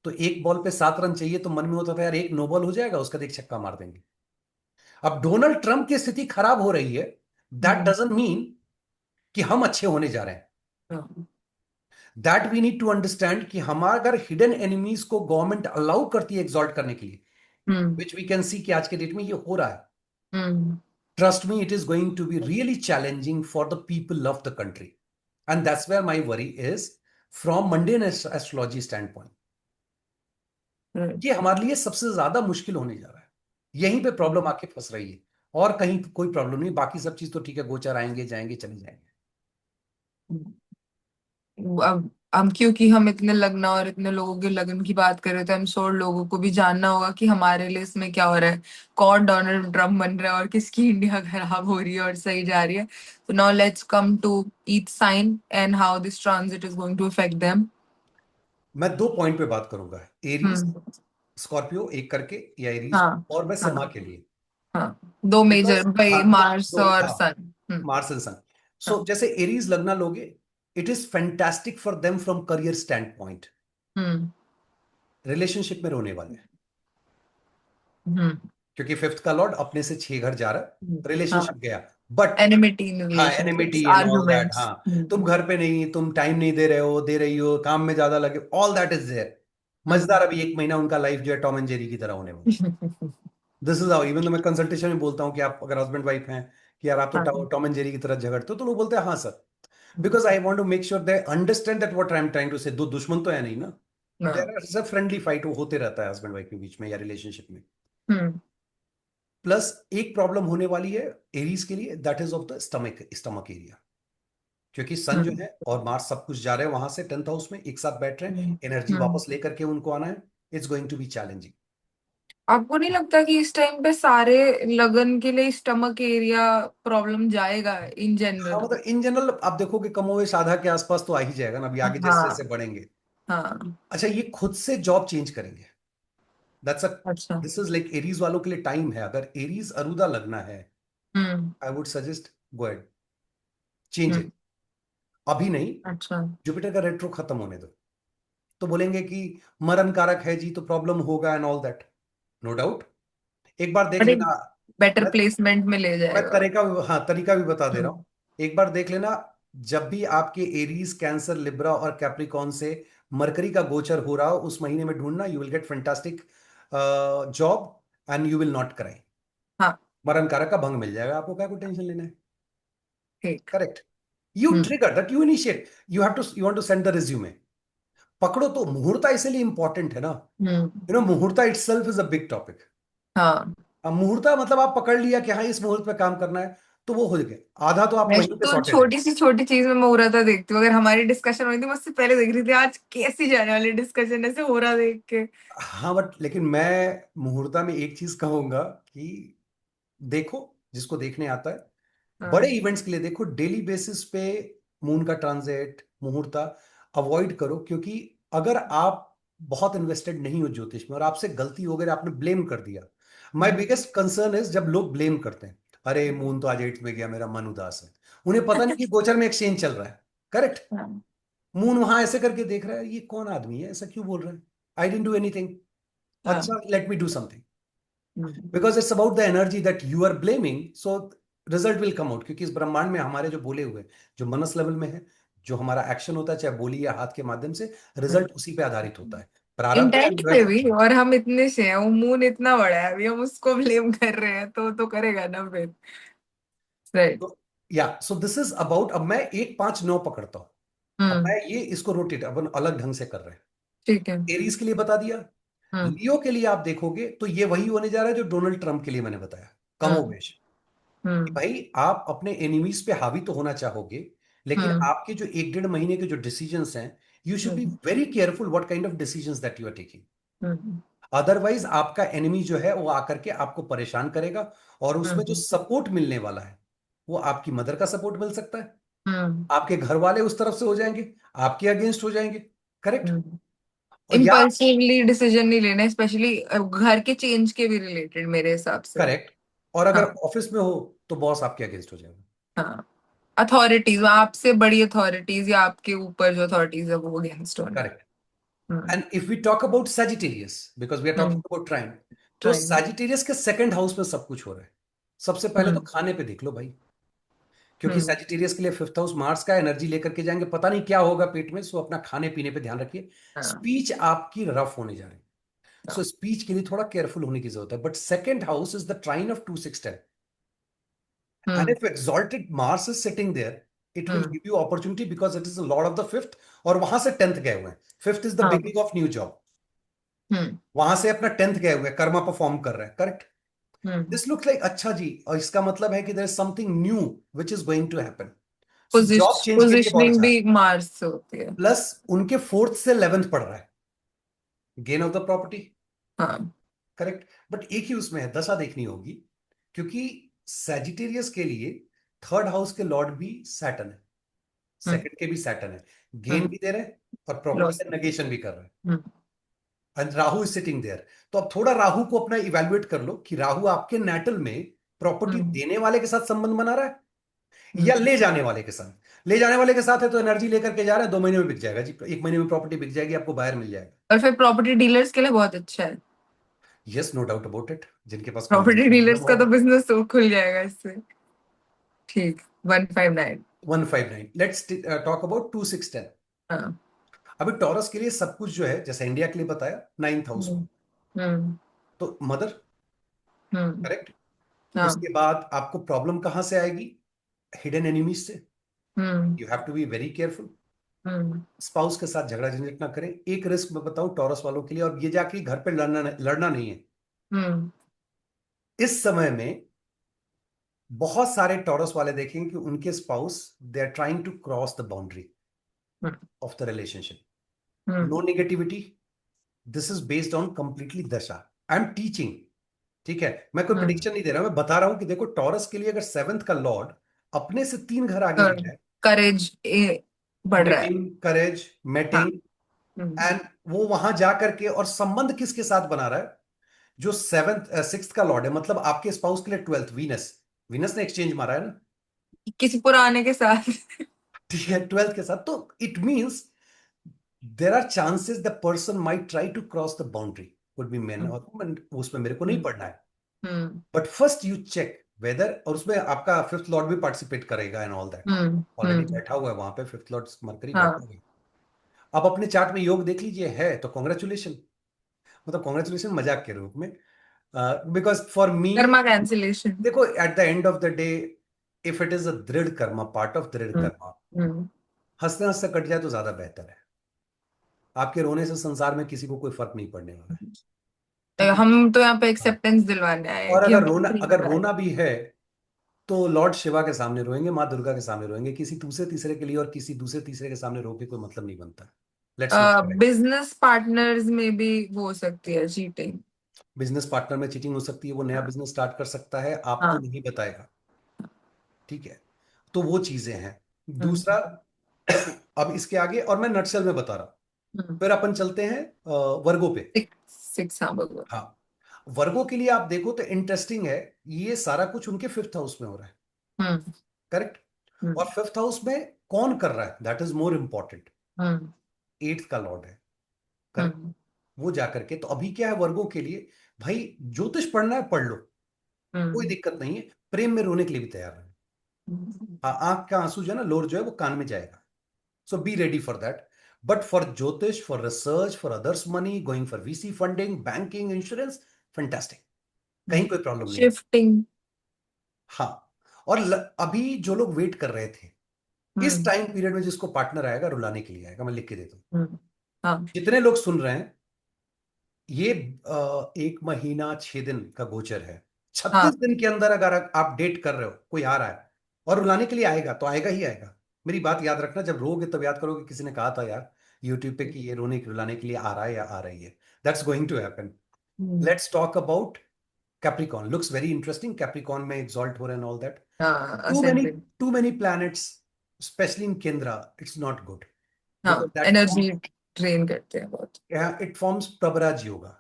तो एक बॉल पे 7 रन चाहिए, तो मन में होता था यार एक नो बॉल हो जाएगा, उसका एक छक्का मार देंगे। अब डोनाल्ड ट्रंप की स्थिति खराब हो रही है, दैट हम्म। डजंट मीन कि हम अच्छे होने जा रहे हैं। Hmm. That we need to understand कि हम अगर हिडन एनिमीज को गवर्नमेंट अलाउ करती है एग्जॉल्ट करने के लिए, हम्म। विच वी कैन सी कि आज के डेट में ये हो रहा है, हम्म। trust me, it is going to be really challenging for the people of the country. And that's where my worry is from mundane astrology standpoint. हम्म। ये हमारे लिए सबसे ज्यादा मुश्किल होने जा रहा है। यहीं पे प्रॉब्लम आके फंस रही है। और कहीं कोई प्रॉब्लम नहीं, बाकी सब चीज तो ठीक है, गोचर आएंगे जाएंगे चले जाएंगे। अब क्योंकि हम इतने लगन और इतने लोगों के लगन की बात कर रहे थे, हम श्योर लोगों को भी जानना होगा कि हमारे लिए इसमें क्या हो रहा है, कौन डोनाल्ड ट्रम्प बन रहा है और किसकी इंडिया खराब हो रही है और सही जा रही है। तो now let's come to each sign and how this transit is going to affect them. मैं 2 पॉइंट पे बात करूंगा, एरीज, हम्म। स्कॉर्पियो एक करके, या एरीज, हाँ। और मैं सिम्हा हाँ। के लिए। हाँ। दो बिकॉज मेजर हाँ, भाई, मार्स दो और हाँ, सन। मार्स एंड सन। सो हाँ। जैसे एरीज लगना लोगे, it is fantastic for them from career stand point. Hmm. Relationship में रोने वाले हैं, हम्म। क्योंकि 5th का लॉर्ड अपने से 6 घर जा रहा है, हाँ। रिलेशनशिप गया। बट एनिमिटी इन हाँ, relationships, enmity and all that, arguments. हाँ, तुम घर पे नहीं, तुम टाइम नहीं दे रहे हो, दे रही हो, काम में ज्यादा लगे, ऑल दैट इज देयर। मजेदार, अभी 1 महीना उनका लाइफ जो है टॉम एंड जेरी की तरह होने वाला है। दिस इज हाउ, इवन तो मैं कंसल्टेशन में बोलता हूँ कि आप अगर हस्बैंड वाइफ हैं, कि यार आप तो हाँ। टॉम एंड जेरी की तरह झगड़ते हो, तो लोग बोलते हैं हाँ sir, because I want to make sure they understand that what I am trying to say. दो दुश्मन तो है नहीं ना, हाँ। देयर आर सब फ्रेंडली फाइट होते रहता है हस्बैंड वाइफ के बीच में या रिलेशनशिप में। हम्म। प्लस एक प्रॉब्लम होने वाली है एरीज के लिए, that is of the stomach, stomach area. क्योंकि सन जो हम्म। है और मार्स सब कुछ जा रहे हैं वहां से 10th हाउस में, एक साथ बैठ रहे हैं, हम्म। एनर्जी हम्म। वापस लेकर के उनको आना है। It's going to be challenging. आपको नहीं लगता कि इस टाइम पे सारे लगन के लिए स्टमक एरिया प्रॉब्लम जाएगा इन हाँ जनरल? मतलब इन जनरल आप देखोगे कमोवेश आधा के आसपास तो आ ही जाएगा ना अभी आगे जैसे जैसे हाँ। बढ़ेंगे। हाँ। अच्छा ये खुद से जॉब चेंज करेंगे। दैट्स अ अच्छा। दिस इज लाइक एरीज वालों के लिए टाइम है, अगर एरीज अरुदा लगना है hmm. I would suggest go ahead change hmm. It. अभी नहीं, अच्छा। जुपिटर का रेट्रो खत्म होने दो, तो बोलेंगे कि मरण कारक है जी तो प्रॉब्लम होगा and all that, no doubt. एक बार देख बट एक लेना। बेटर मैं प्लेसमेंट में ले मैं जाएगा। तरीका, हाँ तरीका भी बता दे रहा हूँ। हम्म। एक बार देख लेना, जब भी आपके एरीज कैंसर लिब्रा और कैप्रिकॉन से मरकरी का गोचर हो रहा हो उस महीने में ढूंढना, you will gate fantastic job and you will not cry. हाँ। मरण कारक का भंग मिल जाएगा, आपको क्या कोई टेंशन लेना है। ठीक। Correct. You hmm. Trigger that, you initiate, you want to send the resume. पकड़ो तो, मुहूर्ता इसलिए इंपॉर्टेंट है ना। Hmm. Muhurta itself is a big topic. हाँ। अब मुहूर्ता मतलब आप पकड़ लिया कि हाँ इस मुहूर्त पे काम करना है, तो वो हो गया, आधा तो आप मैं वहीं पे तो सॉर्टेड है। छोटी सी छोटी चीज में मुहूर्त देखती हूँ। अगर हमारी डिस्कशन हुई थी मुझसे पहले देख रही थी आज कैसी जाने वाली डिस्कशन ऐसे हो रहा देख के। हाँ बट लेकिन मैं मुहूर्ता में एक चीज कहूंगा कि देखो, जिसको देखने आता है, बड़े हाँ। इवेंट्स के लिए देखो, डेली बेसिस पे मून का ट्रांजिट मुहूर्ता अवॉइड करो, क्योंकि अगर आप बहुत इन्वेस्टेड नहीं हो ज्योतिष में और आपसे गलती हो गई, आपने ब्लेम कर दिया। My hmm. Biggest concern is जब लोग ब्लेम करते हैं, अरे मून तो आज 8 में गया, मेरा मन उदास है। उन्हें पता नहीं कि गोचर में एक्सचेंज चल रहा है। करेक्ट। हाँ। मून वहां ऐसे करके देख रहा है, ये कौन आदमी है, ऐसा क्यों बोल रहा है, आई डेंट डू एनीथिंग, हाँ। अच्छा let me do something, hmm. Because it's about the energy that you are blaming, so result will come out, क्योंकि इस ब्रह्मांड में हमारे जो बोले हुए, जो मनस लेवल में है, जो हमारा एक्शन होता है चाहे बोली या हाथ के माध्यम से, रिजल्ट उसी पे आधारित होता है, प्रारब्ध है इंटेंट एंड पे वैसे। भी, और हम इतने से हैं, वो मून इतना बड़ा है, अभी हम उसको ब्लेम कर रहे हैं तो करेगा ना फिर। राइट। तो या सो दिस इज अबाउट, अब मैं 1 5 9 पकड़ता हूं। अब हम्म। मैं ये इसको रोटेट अपन अलग ढंग से कर रहे हैं। ठीक है। एरीज के लिए बता दिया। हम्म। लियो के लिए आप देखोगे तो ये वही होने जा रहा है जो डोनाल्ड ट्रंप के लिए मैंने बताया, हम्म। कमोबेश। कि हम्म। भाई आप अपने एनिमीज पे हावी तो होना चाहोगे, लेकिन हम्म। आपके जो 1 1.5 महीने के जो डिसीजंस हैं, you should be hmm. Very careful what kind of decisions that you are taking. Hmm. Otherwise आपका एनिमी जो है वो आकर के आपको परेशान करेगा, और उसमें जो हम्म। सपोर्ट मिलने वाला है वो आपकी मदर का सपोर्ट मिल सकता है, हम्म। आपके घर वाले उस तरफ से हो जाएंगे, आपके अगेंस्ट हो जाएंगे। करेक्ट। और या इम्पल्सिवली डिसीजन नहीं लेना, स्पेशली घर के चेंज के भी रिलेटेड मेरे हिसाब से। करेक्ट, और अगर हाँ। ऑफिस में हो तो बॉस आपके अगेंस्ट हो जाएगा। हाँ। अथॉरिटीज, आपसे बड़ी अथॉरिटीज या आपके ऊपर जो अथॉरिटीज है वो अगेंस्ट होना। Correct. Hmm. And if we talk about Sagittarius, because we are talking hmm. About trine, तो ट्राइंग। सजिटेरियस के सेकंड हाउस में सब कुछ हो रहा है। सबसे पहले तो हम्म। खाने पे देख लो भाई, क्योंकि हम्म। सजिटेरियस के लिए 5th हाउस मार्स का एनर्जी लेकर के जाएंगे, पता नहीं क्या होगा पेट में, सो अपना खाने पीने पे ध्यान रखिए। हाँ। स्पीच आपकी रफ होने जा रही है, सो हाँ। स्पीच के लिए थोड़ा केयरफुल होने की जरूरत है, but second house is the trine of 2 6 10, and hmm. if exalted Mars is sitting there, it will hmm. give you opportunity because it is the lord of the fifth, और वहां से 10th गए हुए हैं। फिफ्थ इज द हाँ। Beginning of new job, हम्म। वहां से अपना 10th गए हुए हैं, कर्मा परफॉर्म कर रहे हैं। Correct. Hmm. This looks like अच्छा जी, और इसका मतलब है कि there is something new which is going to happen, so job change के लिए बहुत पोजिशनिंग अच्छा भी है। मार्स से होती है। प्लस उनके 4th से 11th पड़ रहा है, गेन ऑफ द प्रॉपर्टी। हाँ। करेक्ट। बट एक ही उसमें है, दशा देखनी होगी, क्योंकि सैजिटेरियस के लिए 3rd हाउस के लॉर्ड भी सैटर्न है, हम्म। सेकंड के भी सैटर्न है, गेन हम्म। भी दे रहे हैं और प्रॉपर्टी लॉस। का नेगेशन भी कर रहे हैं, hmm. And Rahu is sitting there. तो अब थोड़ा राहु को अपना इवेल्युएट कर लो कि राहु आपके नेटल में प्रॉपर्टी हम्म। देने वाले के साथ संबंध बना रहा है या हम्म। ले जाने वाले के साथ। ले जाने वाले के साथ है तो एनर्जी लेकर के जा रहा है, 2 महीने में बिक जाएगा जी, 1 महीने में प्रॉपर्टी बिक जाएगी, आपको बायर मिल जाएगा। और फिर प्रॉपर्टी डीलर्स के लिए बहुत अच्छा है। Yes no doubt about it, जिनके पास प्रॉपर्टी कॉन्वेंशन डीलर्स हो। का तो बिजनेस तो खुल जाएगा इससे। ठीक। 159। 159, लेट्स टॉक अबाउट 2 6 10। हाँ। अभी टॉरस के लिए सब कुछ जो है, जैसे इंडिया के लिए बताया 9th हाउस में, हम्म। हम्म। तो मदर। हम्म। करेक्ट। हाँ। उसके बाद आपको प्रॉब्लम कहां से आएगी, हिडन एनिमीज से, hmm. You have to be very careful. Hmm. Spouse के साथ झगड़ा झंझट ना करें। एक रिस्क मैं बताऊं टॉरस वालों के लिए, और ये जाके घर पे लड़ना लड़ना नहीं है। हम्म। इस समय में बहुत सारे टॉरस वाले देखेंगे कि उनके spouse they are trying to cross the boundary hmm. Of the relationship. Hmm. No negativity, this is based on completely dasha I am teaching. ठीक है, मैं कोई हम्म। प्रिडिक्शन नहीं दे रहा, मैं बता रहा हूं कि देखो टॉरस के लिए अगर सेवेंथ का लॉर्ड अपने से 3 घर आगे और गया है, करेज बढ़ रहा है। निटिंग, करेज, हाँ। Mating, hmm. एंड वो वहां जा करके और संबंध किसके साथ बना रहा है? जो सेवेंथ सिक्स्थ का लॉर्ड है, मतलब आपके स्पाउस के लिए ट्वेल्थ, वीनस। वीनस ने एक्सचेंज मारा है ना। किसी पुराने के साथ। ठीक है, ट्वेल्थ के साथ, तो it means there are chances the person might try to cross the boundary, could be man hmm. और वुमन, उसमें मेरे को नहीं हम्म। पढ़ना है। हम्म। But first you check whether, और उसमें आपका फिफ्थ लॉर्ड भी पार्टिसिपेट करेगा and all that. Hmm. Already hmm. बैठा हुआ है वहां पे, फिफ्थ लॉर्ड मरकरी बैठा हाँ। हुआ है। आप अपने चार्ट में योग देख लीजिए, है तो कॉन्ग्रेचुलेशन, मतलब कॉन्ग्रेचुलेशन मजाक के रूप में, because for me, karma cancellation. देखो at the end of the day, if it is a दृढ़ कर्मा, पार्ट ऑफ दृढ़ हम्म। कर्मा, हम्म। हंसते हंसते कट जाए तो ज्यादा बेहतर है। आपके रोने से संसार में किसी को कोई फर्क नहीं पड़ने वाला है। तो ठीक है। हम तो यहाँ पे हाँ। एक्सेप्टेंस दिलवाने आए हैं और कि अगर हमें रोना, फ्री अगर में रहा है। रोना भी है तो लॉर्ड शिवा के सामने रोएंगे, माँ दुर्गा के सामने रोएंगे, किसी दूसरे तीसरे के लिए और किसी दूसरे तीसरे के सामने रो के कोई मतलब नहीं बनता। Let's look at it. Business partners में भी वो हो सकती है चीटिंग। बिजनेस पार्टनर में चीटिंग हो सकती है, वो नया हाँ। बिजनेस स्टार्ट कर सकता है, आपको हाँ। नहीं बताएगा। ठीक है, तो वो चीजें हैं। दूसरा, हम्म। अब इसके आगे और मैं नटशेल में बता रहा हूं, हम्म। फिर अपन चलते हैं वर्गो पे। सिक्स सिक्स, हाँ भगवान। हाँ, वर्गो के लिए आप देखो तो इंटरेस्टिंग है, ये सारा कुछ उनके फिफ्थ हाउस में हो रहा है। हम्म। करेक्ट। और हम्म। फिफ्थ हाउस में कौन कर रहा है, that is more important. Hmm. Eighth का लॉर्ड है। करेक्ट। हम्म। वो जाकर के, तो अभी क्या है वर्गों के लिए, भाई ज्योतिष पढ़ना है पढ़ लो, कोई हम्म। दिक्कत नहीं है, प्रेम में रोने के लिए भी तैयार है। हम्म। हाँ, आंख का आंसू जो है ना, लोर जो है वो कान में जाएगा, so be ready for that. But for jyotish, for research, for others money, going for VC funding, banking, insurance, fantastic, कहीं कोई प्रॉब्लम नहीं है। शिफ्टिंग। हाँ, और अभी जो लोग वेट कर रहे थे, इस हम्म। टाइम पीरियड में जिसको पार्टनर आएगा रुलाने के लिए आएगा, मैं लिख के देता हूँ। हम्म। हाँ। जितने लोग सुन रहे हैं, ये 1 महीना 6 दिन का गोचर है। हाँ। 36 दिन के अंदर अगर आप डेट कर रहे हो, कोई आ रहा है और रुलाने के लिए आएगा, तो आएगा ही आएगा। मेरी बात याद रखना, जब रोगे तब याद करोगे किसी ने कहा था यार यूट्यूब पे कि ये रोने रुलाने के लिए आ रहा है या आ रही है। That's going to happen. Hmm. Let's talk about Capricorn, looks very interesting, Capricorn में एग्जॉल्ट हो रहे हैं ऑल दैट। हाँ, too many, ascendant. Too many planets, specially in kendra, it's not good, because हाँ, दैट एनर्जी ड्रेन करते हैं बहुत। It forms प्रबराज योगा,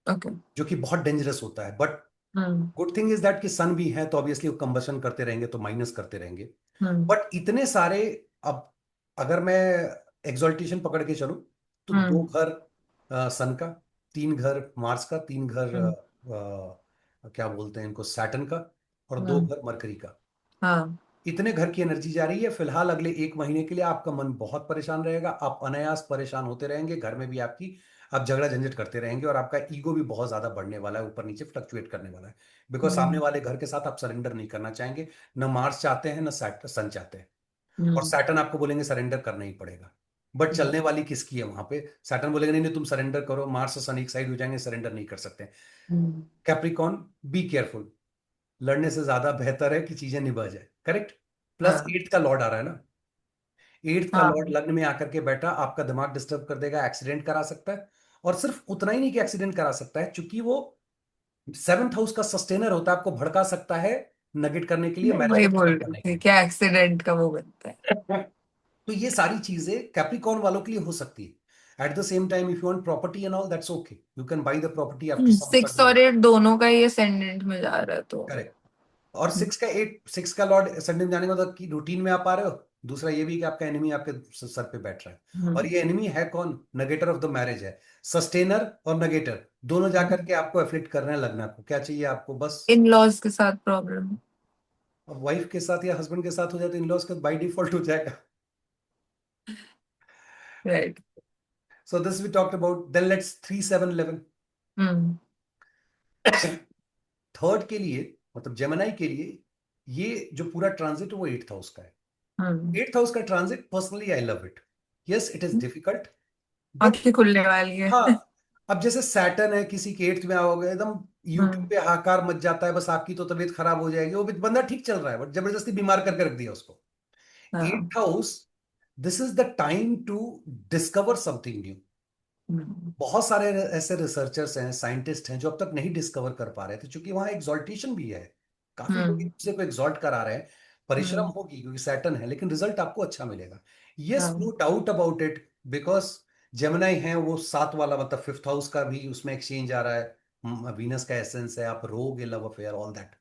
ओके। जो कि बहुत डेंजरस होता है। But hmm. Good thing is that कि सन भी है, तो ऑब्वियसली वो कंबशन करते रहेंगे तो माइनस करते रहेंगे। हम्म। बट इतने सारे, अब अगर मैं एग्जॉल्टेशन पकड़ के चलूं, तो दो हम्म। घर सन का, 3 घर मार्स का, 3 घर हम्म। क्या बोलते हैं इनको, सैटर्न का, और दो हम्म। घर मरकरी का। हाँ। इतने घर की एनर्जी जा रही है फिलहाल, अगले 1 महीने के लिए आपका मन बहुत परेशान रहेगा, आप अनायास परेशान होते रहेंगे, घर में भी आपकी, आप झगड़ा झंझट करते रहेंगे, और आपका ईगो भी बहुत ज्यादा बढ़ने वाला है, ऊपर नीचे फ्लक्चुएट करने वाला है, बिकॉज सामने हम्म। वाले घर के साथ आप सरेंडर नहीं करना चाहेंगे। न मार्स चाहते हैं, न सन चाहते हैं। और हम्म। सैटर्न आपको बोलेंगे सरेंडर करना ही पड़ेगा। बट हम्म। चलने वाली किसकी है वहां पे? सैटर्न बोलेगा नहीं नहीं तुम सरेंडर करो, मार्स और सन एक साइड हो जाएंगे, सरेंडर नहीं कर सकते। हम्म। कैप्रिकॉन, बी केयरफुल, लड़ने से ज्यादा बेहतर है कि चीजें निभा जाए। करेक्ट। प्लस हाँ। एट्थ का लॉर्ड आ रहा है ना, एट्थ का लॉर्ड हाँ। लग्न में आकर के बैठा, आपका दिमाग डिस्टर्ब कर देगा, एक्सीडेंट करा सकता है। और सिर्फ उतना ही नहीं कि एक्सीडेंट करा सकता है, चूंकि वो सेवंथ हाउस का सस्टेनर होता है, आपको भड़का सकता है नगेट करने के लिए, मैं मैरिज वही को बोल खत्म रही करने के थी, क्या एक्सीडेंट का वो बनता है। लिए। तो ये सारी चीजें कैप्रिकॉर्न वालों के लिए हो सकती है। At the same time if you want property and all, that's okay, you can buy the property after some six certain. और एट दोनों का ही असेंडेंट में जा रहा है तो। करेक्ट। और सिक्स का लॉर्ड संडे में जाने का मतलब कि रूटीन में आप आ रहे हो। दूसरा ये भी कि आपका एनिमी आपके सर पे बैठ रहा है, और ये एनिमी है कौन? नगेटर ऑफ द मैरिज है। सस्टेनर और नगेटर दोनों जाकर के आपको एफ्लिक्ट कर रहे हैं। लगना को क्या चाहिए आपको? बस। इन लॉज के साथ प्रॉब्लम। अब वाइफ के साथ या हस्बैंड के साथ हो जाए तो इन लॉज का बाई डिफॉल्ट हो जाएगा। Right. So this we talked about, then let's 3 7 11। Hmm. Third के लिए, मतलब जेमिनाई के लिए, ये जो पूरा ट्रांजिट है वो एट्थ हाउस का है। हम्म। एट्थ हाउस का transit, personally I love it. Yes it is difficult, but आंखें खुलने वाली है। हाँ, अब जैसे सैटर्न है किसी के एट्थ में आओगे, एकदम यूट्यूब हम्म। पे हाहाकार मच जाता है, बस आपकी तो तबीयत खराब हो जाएगी, वो बंदा ठीक चल रहा है बट जबरदस्ती बीमार करके रख दिया उसको। हाँ। Eighth house, this is the time to discover something new. Hmm. बहुत सारे ऐसे रिसर्चर्स हैं, साइंटिस्ट हैं जो अब तक नहीं डिस्कवर कर पा रहे थे, क्योंकि वहां एक्सॉल्टेशन भी है। काफी लोग एक हम्म। दूसरे को एक्सॉल्ट करा रहे हैं। परिश्रम हम्म। होगी क्योंकि सैटर्न है, लेकिन रिजल्ट आपको अच्छा मिलेगा। यस, हाँ। No doubt about it, because Gemini है वो सात वाला, मतलब फिफ्थ हाउस का भी उसमें एक्सचेंज आ रहा है, वीनस का एसेंस है, आप रोगे love affair all that.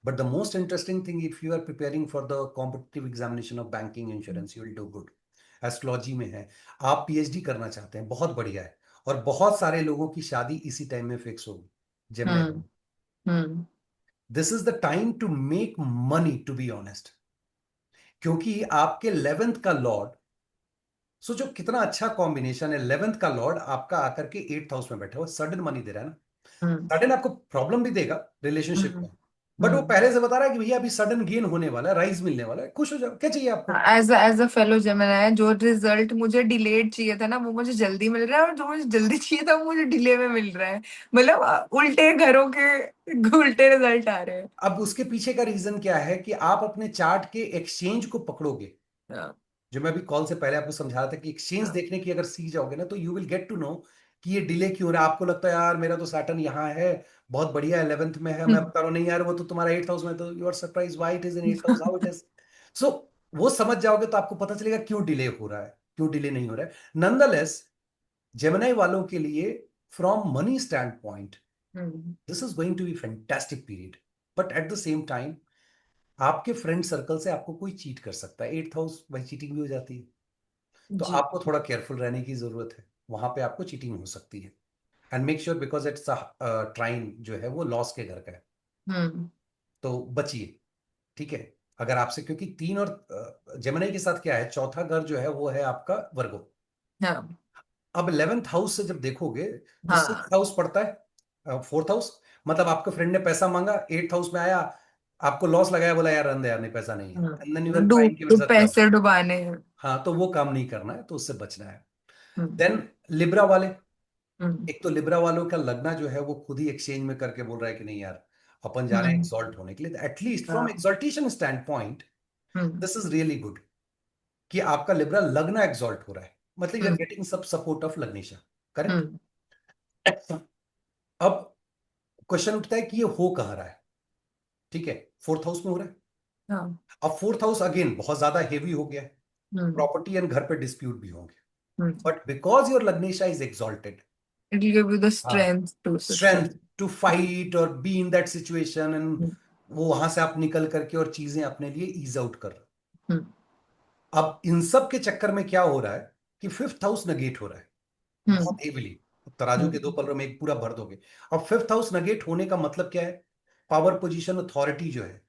But the most interesting thing, if you are preparing for the competitive examination of banking insurance, you will do good. Astrology में है, आप पीएचडी करना चाहते हैं, बहुत बढ़िया है। और बहुत सारे लोगों की शादी इसी टाइम में फिक्स होगी, Gemini hmm. Time. Hmm. This is the time to make money, to be honest. क्योंकि आपके 11th का लॉर्ड, सोचो कितना अच्छा कॉम्बिनेशन है, 11th का लॉर्ड आपका आकर के 8th हाउस में बैठा हुआ, सडन मनी दे रहा है ना। हम्म। सडन आपको प्रॉब्लम भी देगा रिलेशनशिप हम्म। में, बट वो हम्म। पहले से बता रहा है कि भैया अभी सडन गेन होने वाला है, राइज मिलने वाला है, खुश हो जाओ, क्या चाहिए आपको। एज अ फेलो जेमिनाई, जो रिजल्ट मुझे डिलेड चाहिए था ना वो मुझे जल्दी मिल रहा है, और जो मुझे जल्दी चाहिए था वो मुझे डिले में मिल रहा है। मतलब उल्टे घरों के उल्टे रिजल्ट आ रहे अब उसके पीछे का रीजन क्या है कि आप अपने चार्ट के एक्सचेंज को पकड़ोगे। हैं। जो मैं अभी कॉल से पहले आपको समझा रहा था कि एक्सचेंज देखने की अगर सीख जाओगे ना, तो you will get to know कि ये डिले क्यों हो रहा है। आपको लगता है यार मेरा तो सैटर्न यहाँ है, बहुत बढ़िया 11th में है, मैं बता रहा हूँ नहीं यार वो तो तुम्हारा 8th हाउस में, तो you are surprise why it is in 8th house, how it is. So वो समझ जाओगे तो आपको पता चलेगा क्यों डिले हो रहा है, क्यों डिले नहीं हो रहा है। नंदलेस, जेमिनाई वालों के लिए, from money standpoint, hmm. This is going to be fantastic period. But at the same time, आपके फ्रेंड सर्कल से आपको कोई चीट कर सकता है, 8th हाउस भाई चीटिंग भी हो जाती है। तो जी। आपको थोड़ा केयरफुल रहने की जरूरत है, वहां पे आपको चीटिंग हो सकती है। And make sure, because it's trine जो है वो लॉस के घर का है, हम्म। तो बचिए। ठीक है। अगर आपसे, क्योंकि तीन और जेमिनी के साथ क्या है, चौथा घर जो है वो है आपका वर्गो। हाँ। अब 11th हाउस से जब देखोगे, तो हाँ। 6th हाउस पड़ता है, 4th हाउस। मतलब आपके फ्रेंड ने पैसा मांगा, 8th हाउस में आया, आपको लॉस लगाया, बोला यार रन दे यार, नहीं पैसा नहीं है, एंड देन यू आर डूब क्राइंग कि मेरे डूब साथ क्या हो। पैसे डुबाने हैं। हाँ, तो वो काम नहीं करना है, तो उससे बचना है। हम्म। देन लिब्रा वाले, हम्म। एक तो लिब्रा वालों का लगना जो है वो खुद ही एक्सचेंज में करके बोल रहा है कि नहीं यार, अपन जा रहे हैं हम्म। एक्सॉल्ट होने के लिए, एटलीस्ट फ्रॉम हाँ। Exaltation stand point, hmm. This is really good कि आपका लिब्रा लगना एक्सॉल्ट हो रहा है, मतलब यू आर हम्म। गेटिंग सब सपोर्ट ऑफ लग्नेशा। करेक्ट। हम्म। अब क्वेश्चन उठता है कि ये हो कहाँ रहा है। ठीक है, 4th हाउस में हो रहा है। हाँ। अब 4th हाउस अगेन बहुत ज्यादा हेवी हो गया है, हम्म। प्रॉपर्टी एंड घर पे डिस्प्यूट भी होंगे। Hmm. But because your lagnesha is exalted, It will give you the हाँ, strength to strength sustain. To fight और be in that situation, and hmm. वो वहां से आप निकल करके और चीजें अपने लिए ईज आउट कर रहे हो। हम्म। अब इन सब के चक्कर में क्या हो रहा है कि 5th हाउस नेगेट हो रहा है हम्म। बहुत हेविली। तराजू के दो हम्म। पलड़ों में एक पूरा भर दोगे। अब 5th हाउस नेगेट होने का मतलब क्या है, पावर पोजीशन, अथॉरिटी जो है,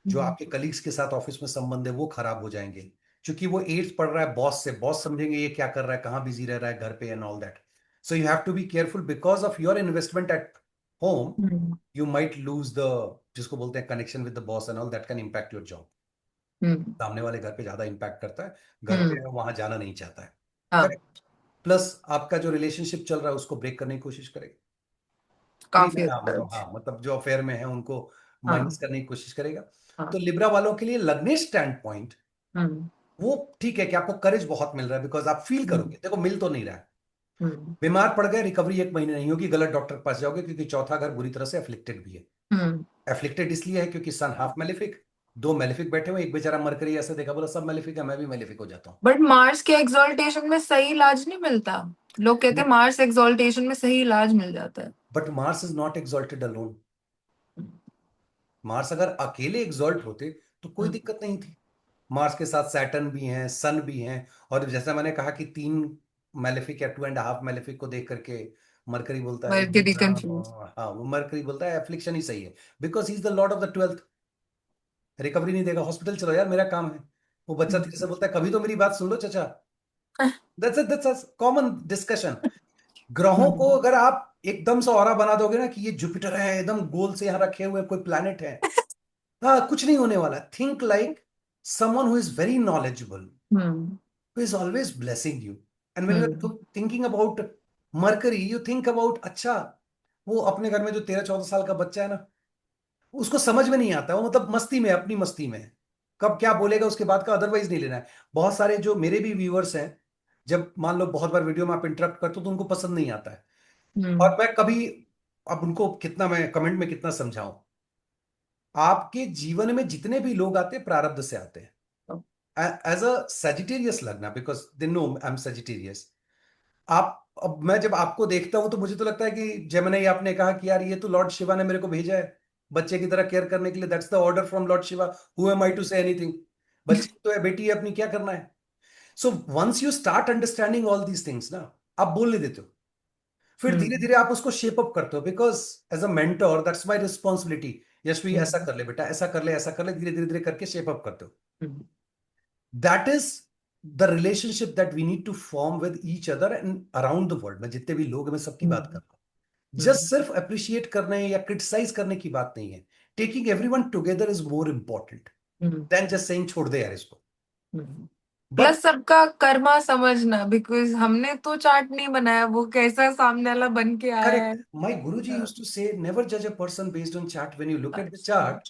जो हम्म। आपके कलीग्स के साथ ऑफिस में संबंध है वो खराब हो जाएंगे। क्योंकि वो 8th पढ़ रहा है बॉस से, बॉस समझेंगे ये क्या कर रहा है, कहाँ बिजी रह रहा है घर पे, and all that. So you have to be careful because of your investment at home. Hmm. You might lose the, जिसको बोलते हैं connection with the boss and all that, can impact your job. Hmm. सामने वाले घर पे ज्यादा impact करता है, घर पे हम्म। है वहां जाना नहीं चाहता है। हाँ। करेक्ट। प्लस आपका जो रिलेशनशिप चल रहा है उसको ब्रेक करने की कोशिश करेगा। नहीं काफी मैं, हद हाँ मतलब, तक। हाँ मतलब जो अफेयर में है उनको माइनस हाँ। करने की कोशिश करेगा। तो हाँ। लिब्रा वालों के लिए लगने स्टैंड पॉइंट, हम्म। वो ठीक है कि आपको करेज बहुत मिल रहा है, बिकॉज आप फील हम्म। करोगे, देखो मिल तो नहीं रहा है। हम्म। बीमार पड़ गए, रिकवरी 1 महीने नहीं होगी, गलत डॉक्टर के पास जाओगे, क्योंकि चौथा घर बुरी तरह से अफ्लिक्टेड भी है। हम्म। एफ्लिक्टेड इसलिए है क्योंकि सन हाफ मेलिफिक, दो मेलिफिक बैठे हुए, एक बेचारा मरकरी ऐसे देखा, बोला सब मेलिफिक है, मैं भी मेलिफिक हो जाता बट मार्स के एक्सॉल्टेशन में सही इलाज नहीं मिलता। लोग कहते हूँ। हैं मार्स एक्सॉल्टेशन में सही इलाज मिल जाता है। But Mars is not exalted alone. Mars अगर अकेले एग्जॉल्ट होते तो कोई हम्म। दिक्कत नहीं थी। मार्स के साथ सैटर्न भी हैं, सन भी हैं, और जैसा मैंने कहा कि 3 मेलेफिक या 2.5 मेलेफिक को देख करके मरकरी बोलता है मर्क्यूरी कंफ्यूज। हाँ, वो मरकरी बोलता है एफ्लिक्शन ही सही है, because he is the lord of the 12th। Recovery नहीं देगा, हॉस्पिटल चलो यार, मेरा काम है। वो बच्चा धीरे से बोलता है कभी तो मेरी बात सुन लो चाचा। That's common discussion. ग्रहों को हम्म। अगर आप एकदम से ऑरा बना दोगे ना कि ये जुपिटर है, एकदम गोल से यहाँ रखे हुए कोई प्लैनेट है, हाँ कुछ नहीं होने वाला। Think like someone who is very knowledgeable, hmm. Who is always blessing you. And when you hmm. Are thinking about Mercury, you think about, अच्छा वो अपने घर में जो 13-14 साल का बच्चा है ना, उसको समझ में नहीं आता, वो मतलब मस्ती में, अपनी मस्ती में है, कब क्या बोलेगा उसके बाद का अदरवाइज नहीं लेना है। बहुत सारे जो मेरे भी व्यूअर्स हैं, जब मान लो बहुत बार वीडियो में आप इंटरप्ट करते हो तो उनको पसंद नहीं आता है। हम्म। और मैं कभी, अब उनको कितना मैं कमेंट में कितना समझाऊं, आपके जीवन में जितने भी लोग आते हैं प्रारब्ध से आते हैं। एज अ सेजिटेरियस लगना, because they know I am Sagittarius. आप, अब मैं जब आपको देखता हूं तो मुझे तो लगता है कि जैमिनी आपने कहा कि यार ये तो लॉर्ड शिवा ने मेरे को भेजा है बच्चे की तरह केयर करने के लिए, that's the order from lord Shiva, who am I to say anything. बच्ची तो है, बेटी है अपनी, क्या करना है। So once you start understanding all these things ना, आप बोलने देते हो, फिर धीरे हम्म। धीरे आप उसको शेप अप करते हो, because as a mentor that's my responsibility. Yashvi ऐसा हम्म। कर ले बेटा, ऐसा कर ले, ऐसा कर ले, धीरे धीरे धीरे करके शेप अप करते हो। Hmm. That is the relationship that we need to form with each other and around the world में जितने भी लोग हैं, मैं सबकी बात कर हम्म। रहा हूँ। जस्ट सिर्फ अप्रिशिएट करने या क्रिटिसाइज करने की बात नहीं है। Taking everyone together is more important hmm. Than just saying छोड़ दे यार इसको। बट प्लस सबका कर्मा समझना, बिकॉज हमने तो चार्ट नहीं बनाया, वो कैसा सामने वाला बन के आया है। Correct, my guruji used to say never जज a person based on chart, when you look at the अच्छा। चार्ट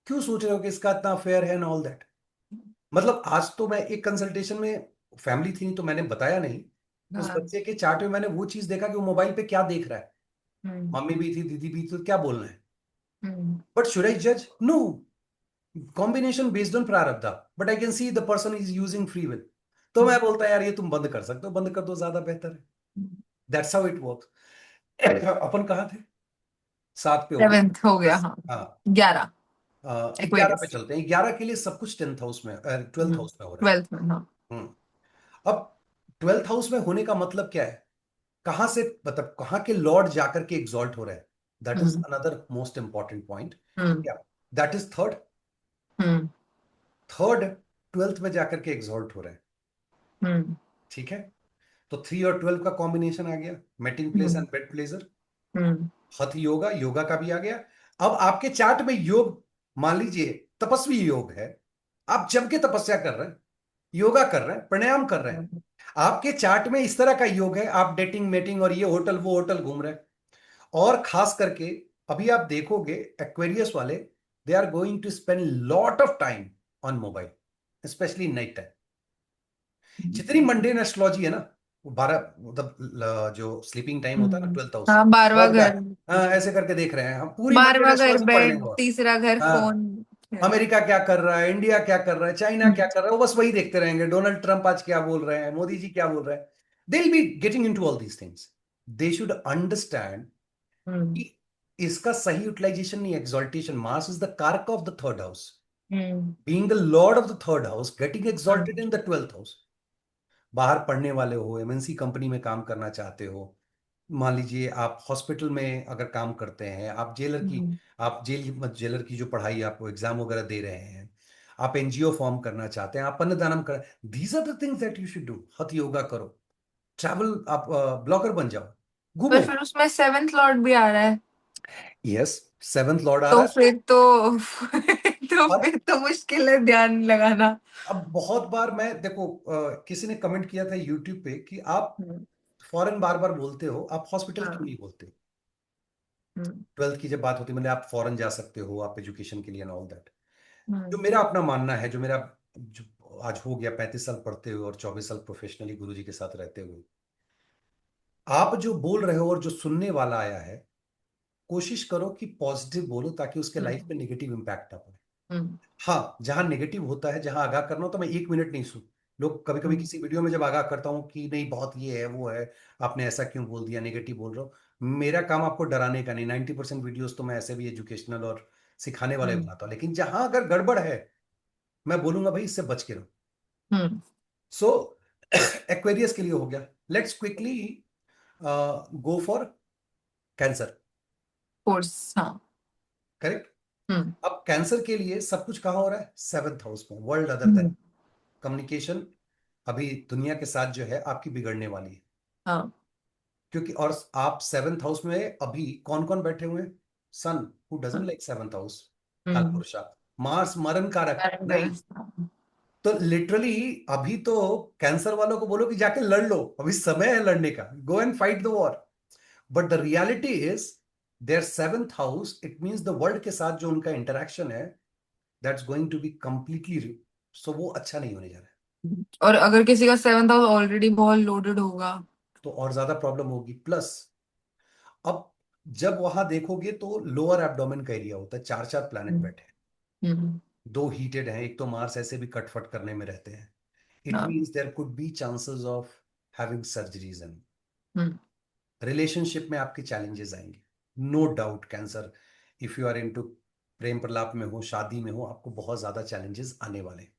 क्यों सोच रहे हो कि इसका इतना फेयर है एंड ऑल दैट। मतलब आज तो मैं एक कंसल्टेशन में, फैमिली थी तो मैंने बताया नहीं, उस हाँ। बच्चे के चार्ट में मैंने वो चीज देखा कि वो मोबाइल पे क्या देख रहा है। हम्म। मम्मी भी थी, दीदी भी थी, तो क्या बोलना है। हम्म। बट शुड आई जज? No, combination based on prarabdha, but I can see the person is using free will. तो मैं बोलता यार ये तुम बंद कर सकते हो, बंद कर दो, ज्यादा बेहतर है। That's how it work. अपन कहाँ थे? 7 पे हो गए। 7th हो गया, दस, हाँ। हाँ। 11। 11 पे एक्वेरियस। चलते हैं। 11 के लिए सब कुछ 10th हाउस में, 12th हाउस में हो रहा है। 12th में, हाँ। हम्म। अब 12th हाउस में होने का मतलब क्या है? कहां से, मतलब कहां के लॉर्ड जाकर के एग्जॉल्ट हो रहे हैं। That is hmm. Another most important point. Hmm. क्या? That is third. Hmm. Third 12th में जाकर के एग्जॉल्ट हो रहे हैं। हम्म। ठीक है। तो 3 और 12 का कॉम्बिनेशन आ गया, mating place hmm. And bed pleasure. Hmm. Hatha yoga, yoga का भी आ गया। अब आपके चार्ट में योग, मान लीजिए तपस्वी योग है, आप जम के तपस्या कर रहे हैं, योगा कर रहे हैं, प्राणायाम कर रहे हैं। आपके चार्ट में इस तरह का योग है, आप डेटिंग मेटिंग और ये होटल वो होटल घूम रहे हैं। और खास करके अभी आप देखोगे एक्वेरियस वाले, they are going to spend lot of time on mobile, specially night time. जितनी मंडेन एस्ट्रोलॉजी है ना, वो 12, मतलब जो स्लीपिंग टाइम होता है ना, 12th हाउस, हाँ, 12वां लॉर्ड का घर। है। हाँ, ऐसे करके देख रहे हैं हम, पूरी मंडेन 12वां घर एस्ट्रोलॉजी पढ़ बेड, लेंगे और, तीसरा घर हाँ, फोन है। अमेरिका क्या कर रहा है, इंडिया क्या कर रहा है, चाइना क्या कर रहा है, वो बस वही देखते रहेंगे। डोनाल्ड ट्रंप आज क्या बोल रहे हैं, मोदी जी क्या बोल रहे हैं। They will be getting into all these things. They should understand hmm. कि इसका सही यूटिलाइजेशन नहीं, exaltation. Mars is the karaka of the third house, hmm. Being the lord of the third house, getting exalted in the 12th house. बाहर पढ़ने वाले हो, MNC company में काम करना चाहते हो, मान लीजिए आप हॉस्पिटल में अगर काम करते हैं, आप जेलर की, हम्म। आप जेलर की जो पढ़ाई, आप एग्जाम वगैरह दे रहे हैं, आप एनजीओ फॉर्म करना चाहते हैं, आप अन्नदानम कर, these are the things that you should do. Hatha yoga करो, ट्रैवल, आप ब्लॉगर बन जाओ, पर घूमो। फिर उसमें 7th लॉर्ड भी आ रहा है। यस, 7th लॉर्ड आ तो रहा है। फिर तो तो और फिर तो मुश्किल है ध्यान लगाना। अब बहुत बार मैं देखो, किसी ने कमेंट किया था यूट्यूब पे कि आप हम्म। फॉरेन बार बार बोलते हो, आप हॉस्पिटल क्यों हाँ। नहीं बोलते। हम्म। 12th की जब बात होती है, मतलब आप फॉरेन जा सकते हो, आप एजुकेशन के लिए एंड ऑल दैट। जो हम्म। मेरा अपना मानना है, जो मेरा, जो आज हो गया 35 साल पढ़ते हुए और 24 साल प्रोफेशनली गुरुजी के साथ रहते हुए, आप जो बोल रहे हो और जो सुनने वाला आया है, कोशिश करो कि पॉजिटिव बोलो ताकि उसके लाइफ हम्म। में नेगेटिव इम्पैक्ट ना पड़े। हम्म। हाँ, जहां नेगेटिव होता है, जहां आगाह करना हो, तो मैं 1 मिनट नहीं सुन। लोग कभी कभी हम्म। किसी वीडियो में जब आगाह करता हूँ कि नहीं बहुत ये है वो है, आपने ऐसा क्यों बोल दिया, नेगेटिव बोल रहे हो, मेरा काम आपको डराने का नहीं। 90% वीडियोस तो मैं ऐसे भी एजुकेशनल और सिखाने वाले हम्म। बनाता हूँ, लेकिन जहां अगर गड़बड़ है, मैं बोलूंगा भाई इससे बच के रहो। हम्म। सो एक्वेरियस के लिए हो गया। Let's quickly go for cancer. Course, हाँ। करेक्ट। हम्म। अब कैंसर के लिए सब कुछ कहाँ हो रहा है? 7th हाउस में, वर्ल्ड अदर देन हम्म। कम्युनिकेशन। अभी दुनिया के साथ जो है आपकी बिगड़ने वाली है, हाँ। क्योंकि और आप 7th हाउस में अभी कौन कौन बैठे हुए हैं? सन, हु डजंट हाँ। लाइक 7th हाउस, हम्म। कालपुरुषा। मार्स मरण कारक कारण नहीं। ग्रस्त, हाँ। तो लिटरली अभी तो कैंसर वालों को बोलो कि जाके लड़ लो, अभी समय है लड़ने का, go and fight the war. But the reality is there 7th house, it means the world के साथ जो उनका इंटरेक्शन है, that's going to be completely, so वो अच्छा नहीं होने जा रहा है। और अगर किसी का सेवंथ हाउस ऑलरेडी बहुत लोडेड होगा। तो और ज्यादा प्रॉब्लम होगी। प्लस अब जब वहां देखोगे तो लोअर एब्डोमेन का एरिया होता है, चार चार प्लैनेट हम्म। बैठे हैं, हम्म। दो हीटेड हैं, एक तो मार्स ऐसे भी कटफट करने में रहते हैं। इट हाँ। Means there could be chances of having surgeries and hmm. Relationship में आपके चैलेंजेस आएंगे। No doubt cancer, if you are into प्रेम प्रलाप में हो, शादी में हो, आपको बहुत ज्यादा चैलेंजेस आने वाले हैं।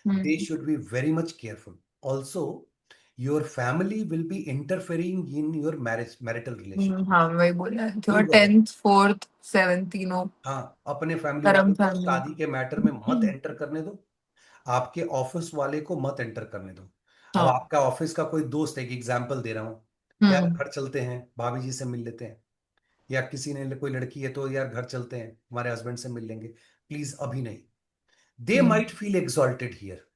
They hmm. Should be very much careful also. Your family will be interfering in your marriage marital relation. हाँ वही बोला है, थोड़ा ठीक है। 10th 4th 7th तीनों हाँ, अपने फैमिली धर्म वालों को फैमिली। शादी के मैटर में मत एंटर करने दो। आपके ऑफिस वाले को मत एंटर करने दो। अब हाँ। आपका ऑफिस का कोई दोस्त है, एक एग्जाम्पल दे रहा हूँ, यार हम्म। घर चलते हैं भाभी जी से मिल लेते हैं, या किसी ने कोई लड़की है तो यार घर चलते हैं हमारे हस्बैंड से मिल लेंगे, प्लीज अभी नहीं। They hmm. Might feel exalted here.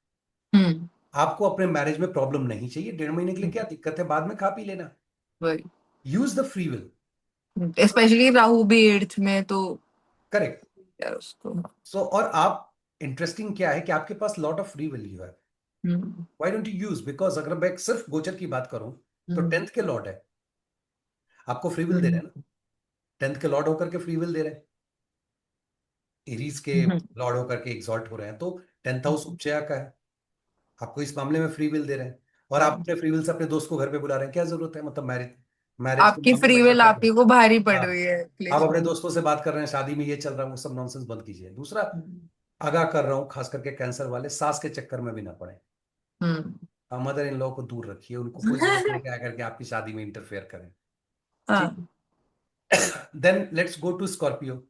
Hmm. आपको अपने मैरिज में प्रॉब्लम नहीं चाहिए, 1.5 महीने के लिए क्या दिक्कत है, बाद में खा पी लेना। वही। Use the free will. Specially Rahu भी 8th में तो करेक्ट। यार उसको। सो और आप, इंटरेस्टिंग क्या है कि आपके पास lot of free will you है। Hmm. Why don't you use, because अगर मैं सिर्फ गोचर की बात करूं तो हम्म। 10th के लॉर्ड है, आपको फ्री विल दे रहे हम्म। हैं ना। 10th के लॉर्ड होकर के फ्री विल दे रहे हैं, एरीज के हम्म। लॉर्ड होकर के एग्जॉल्ट हो रहे हैं, तो 10th हाउस उपचया का है, आपको इस मामले में फ्री विल दे रहे हैं। और आप हाँ। अपने फ्री विल से अपने दोस्त को घर पे बुला रहे हैं, क्या जरूरत है, मतलब मैरिज मैरिज के आपकी मामले में फ्री ऐसा विल कर आप रहे ही हैं। को भारी पड़ हाँ, रही है आप अपने प्लेसमेंट। दोस्तों से बात कर रहे हैं शादी में ये चल रहा है वो सब नॉनसेंस बंद कीजिए। दूसरा, आगाह कर रहा हूँ खास करके कैंसर वाले, सास के चक्कर में भी ना पड़े। हम्म। मदर इन लॉ को दूर रखिए, उनको कोई जरूरत नहीं क्या करके आपकी शादी में इंटरफेयर करें। ठीक। हाँ। Then let's go to Scorpio.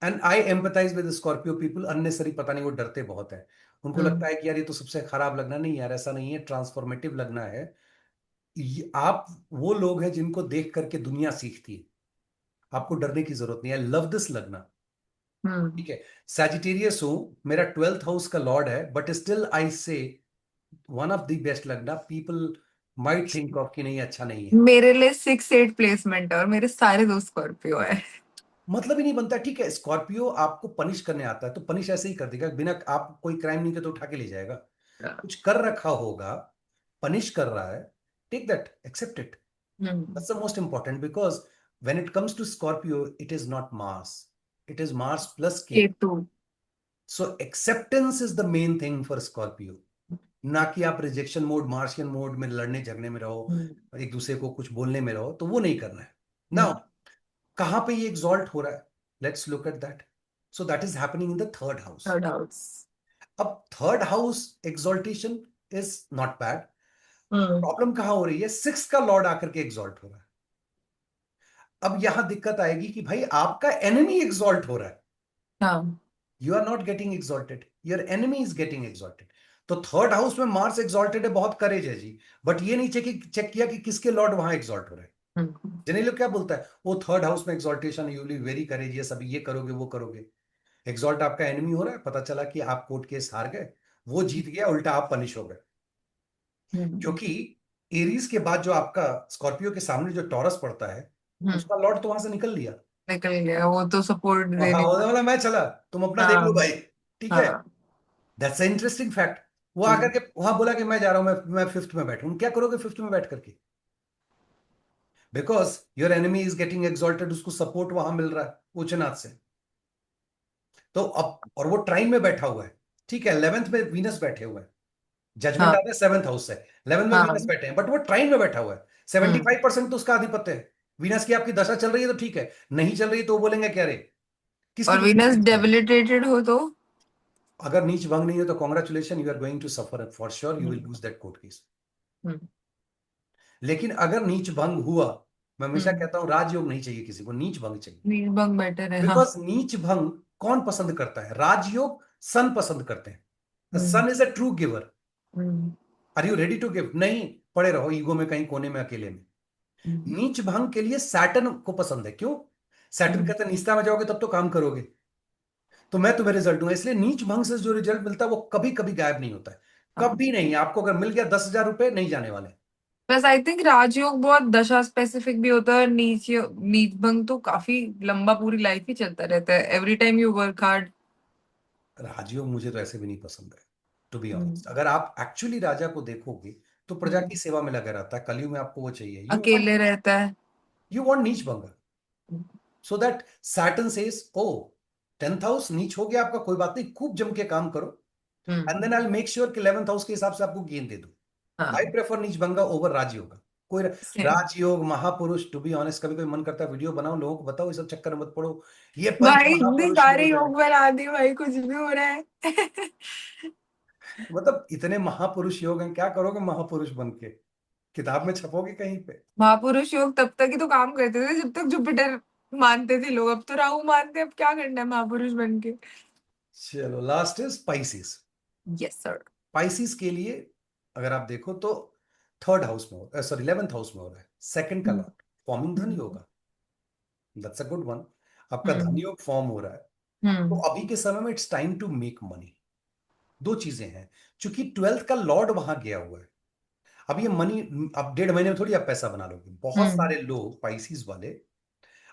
And I empathise with Scorpio people, unnecessary, पता नहीं वो डरते बहुत है। उनको लगता हम्म। है कि यार ये तो सबसे खराब लगना, नहीं यार ऐसा नहीं है, ट्रांसफॉर्मेटिव लगना है। आप वो लोग हैं जिनको देख करके दुनिया सीखती है, आपको डरने की जरूरत नहीं है, लव दिस लगना। हम्म। ठीक है। सैजिटेरियस हूं, मेरा 12th हाउस का लॉर्ड है, बट स्टिल आई से वन ऑफ द बेस्ट लगना। पीपल माइट थिंक ऑफ कि नहीं अच्छा नहीं है, मेरे लिए 6 8 प्लेसमेंट है और मेरे सारे दोस्त स्कॉर्पियो है। मतलब ही नहीं बनता। ठीक है, स्कॉर्पियो आपको पनिश करने आता है तो पनिश ऐसे ही कर देगा, बिना आप कोई क्राइम नहीं किया तो उठा के ले जाएगा। कुछ कर रखा होगा, पनिश कर रहा है, take that, accept it. Hmm. That's the most important, because when it comes to Scorpio it is not Mars, it is Mars plus के। K2। So acceptance is the main thing for Scorpio. ना कि आप rejection mode, Martian mode में लड़ने झगड़ने में रहो, हम्म। एक दूसरे को कुछ बोलने में रहो, तो वो नहीं करना है ना। हम्म। कहां पे ये एग्जॉल्ट हो रहा है, let's look at that. So that is happening in the third house. Third house. अब third house exaltation is not bad. Hmm. Problem कहां हो रही है, सिक्स का लॉर्ड आकर के एग्जॉल्ट हो रहा है। अब यहां दिक्कत आएगी कि भाई आपका एनिमी एग्जॉल्ट हो रहा है, हाँ। You are not getting exalted, your enemy is getting exalted. तो थर्ड हाउस में मार्स एग्जॉल्टेड है, बहुत करेज है जी, बट ये नहीं चेक किया कि किसके लॉर्ड वहां एग्जॉल्ट हो रहे हैं। हम्म। जनरली लोग क्या बोलता है, वो थर्ड हाउस में exaltation, you will very courageous, अभी ये करोगे वो करोगे। एग्जॉल्ट आपका एनिमी हो रहा है, पता चला कि आप कोर्ट केस हार गए, वो जीत गया, उल्टा आप पनिश हो गए। हम्म। क्योंकि एरीज के बाद जो आपका स्कॉर्पियो के सामने जो टॉरस पड़ता है, हम्म। उसका लॉर्ड तो वहां से निकल लिया। निकल गया वो तो सपोर्ट हाँ, दे नहीं वो पाता। बोला मैं चला, तुम अपना देख लो हाँ। भाई। ठीक है। हाँ। That's a interesting fact. वो आकर हम्म। के वहां बोला कि मैं जा रहा हूं, मैं फिफ्थ में बैठूं, क्या करोगे फिफ्थ में बैठ करके, because your enemy is getting exalted, उसको सपोर्ट वहां मिल रहा है उच्चनाथ से। तो अब, और वो ट्राइन में बैठा हुआ है। ठीक है, 11th में वीनस बैठे हुए हैं, जजमेंट हाँ। आता है 7th हाउस से, 11th में वीनस हाँ। बैठे हैं, बट वो ट्राइन में बैठा हुआ है। हम्म। 75% तो उसका आधिपत्य है। वीनस की आपकी दशा चल रही है तो ठीक है, नहीं चल रही है तो वो बोलेंगे क्या रे, किसकी और दशा वीनस नहीं चल रही। डेबिलिटेटेड हो तो। अगर नीच भंग नहीं है तो congratulation, you are going to suffer for sure, you will hmm. Lose that court case. Hmm. लेकिन अगर नीच भंग हुआ, मैं हमेशा हम्म। कहता हूं राजयोग नहीं चाहिए किसी को, नीच भंग चाहिए। नीलबंग बेटर है हाँ। बिकॉज नीच भंग कौन पसंद करता है, राजयोग सन पसंद करते हैं। Hmm. Sun is a true giver. Hmm. Are you ready to give, नहीं, पड़े रहो ईगो में कहीं कोने में अकेले में। हम्म। नीच भंग के लिए सैटर्न को पसंद है, क्यों, सैटर्न हम्म। कहते हैं नीचता में जाओगे तब तो काम करोगे, तो मैं तुम्हें रिजल्ट दूंगा। इसलिए नीच भंग से जो रिजल्ट मिलता है वो कभी कभी गायब नहीं होता है, हाँ। कभी नहीं। आपको अगर मिल गया 10,000 रुपए, नहीं जाने वाले। बस आई थिंक राजयोग बहुत दशा स्पेसिफिक भी होता है, नीच नीच भंग तो काफी लंबा पूरी लाइफ ही चलता रहता है, every time you work hard. राजयोग मुझे तो ऐसे भी नहीं पसंद है, टू बी हम्म, ऑनेस्ट, अगर आप एक्चुअली राजा को देखोगे तो प्रजा हम्म। की सेवा में लगा रहता है, कलयुग में आपको वो चाहिए, अकेले रहता है। You want neech bhanga, so that Saturn says oh, 10th house नीच हो गया आपका, कोई बात नहीं, खूब जम के काम करो, and hmm. Then I make sure कि 11th हाउस के हिसाब से आपको गेन दे दूं। आई हाँ, प्रेफर नीच भंगा ओवर राजयोग। कोई सेम। राजयोग महापुरुष, टू बी ऑनेस्ट, कभी कोई मन करता है वीडियो बनाओ, लोगों को बताओ, ये सब चक्कर में मत पड़ो, ये पंच भाई इतनी महापुरुष सारी योग है। योग बना दी भाई, कुछ भी हो रहा है। मतलब इतने महापुरुष योग हैं, क्या करोगे महापुरुष बन के, किताब में छपोगे कहीं पे? महापुरुष योग तब तक ही तो काम करते थे जब तक जुपिटर मानते थे लोग, अब तो राहु मानते हैं, अब क्या करना है महापुरुष बन के। चलो, last is Pisces. Yes sir. Pisces के लिए अगर आप देखो तो थर्ड हाउस में हो, सॉरी 11th हाउस में हो रहा है, सेकंड का हम्म, लॉर्ड फॉर्मिंग धन हम्म, होगा, दैट्स अ गुड वन। आपका धन हम्म, योग फॉर्म हो रहा है, तो हम्म, अभी के समय में it's time to make money. दो चीजें हैं, क्योंकि 12th का लॉर्ड वहां गया हुआ है, अब ये मनी, अब 1.5 महीने में थोड़ी आप पैसा बना लोगे। बहुत हम्म, सारे लोग पाइसिस वाले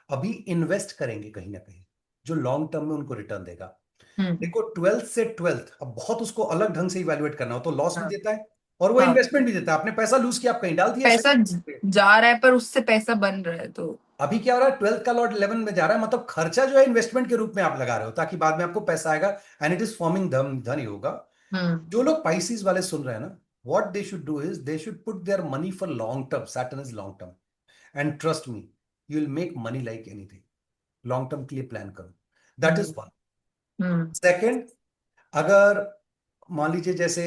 अभी इन्वेस्ट करेंगे कहीं ना कहीं, जो लॉन्ग टर्म में उनको रिटर्न देगा। हम्म। देखो 12th से 12th अब बहुत उसको अलग ढंग से इवेल्युएट करना हो, तो लॉस भी हाँ, देता है और वो हाँ। इन्वेस्टमेंट भी देता है। आपने पैसा लूज किया, आप कहीं डाल दिया पैसा शेयर। जा रहा है पर उससे पैसा बन रहा है तो। अभी क्या हो रहा है, 12th का लॉर्ड 11 में जा रहा है, मतलब खर्चा जो है इन्वेस्टमेंट के रूप में आप लगा रहे हो, ताकि बाद में आपको पैसा आएगा, एंड इट इज फॉर्मिंग धन, धन ही होगा। हम्म, जो लोग पाइसिस वाले सुन रहे हैं ना, what they should do is they should put their money for long term, Saturn is long term, and trust me, you will make money like anything. Long term के लिए प्लान करो, that hmm, is one. Hmm, second, अगर मान लीजिए जैसे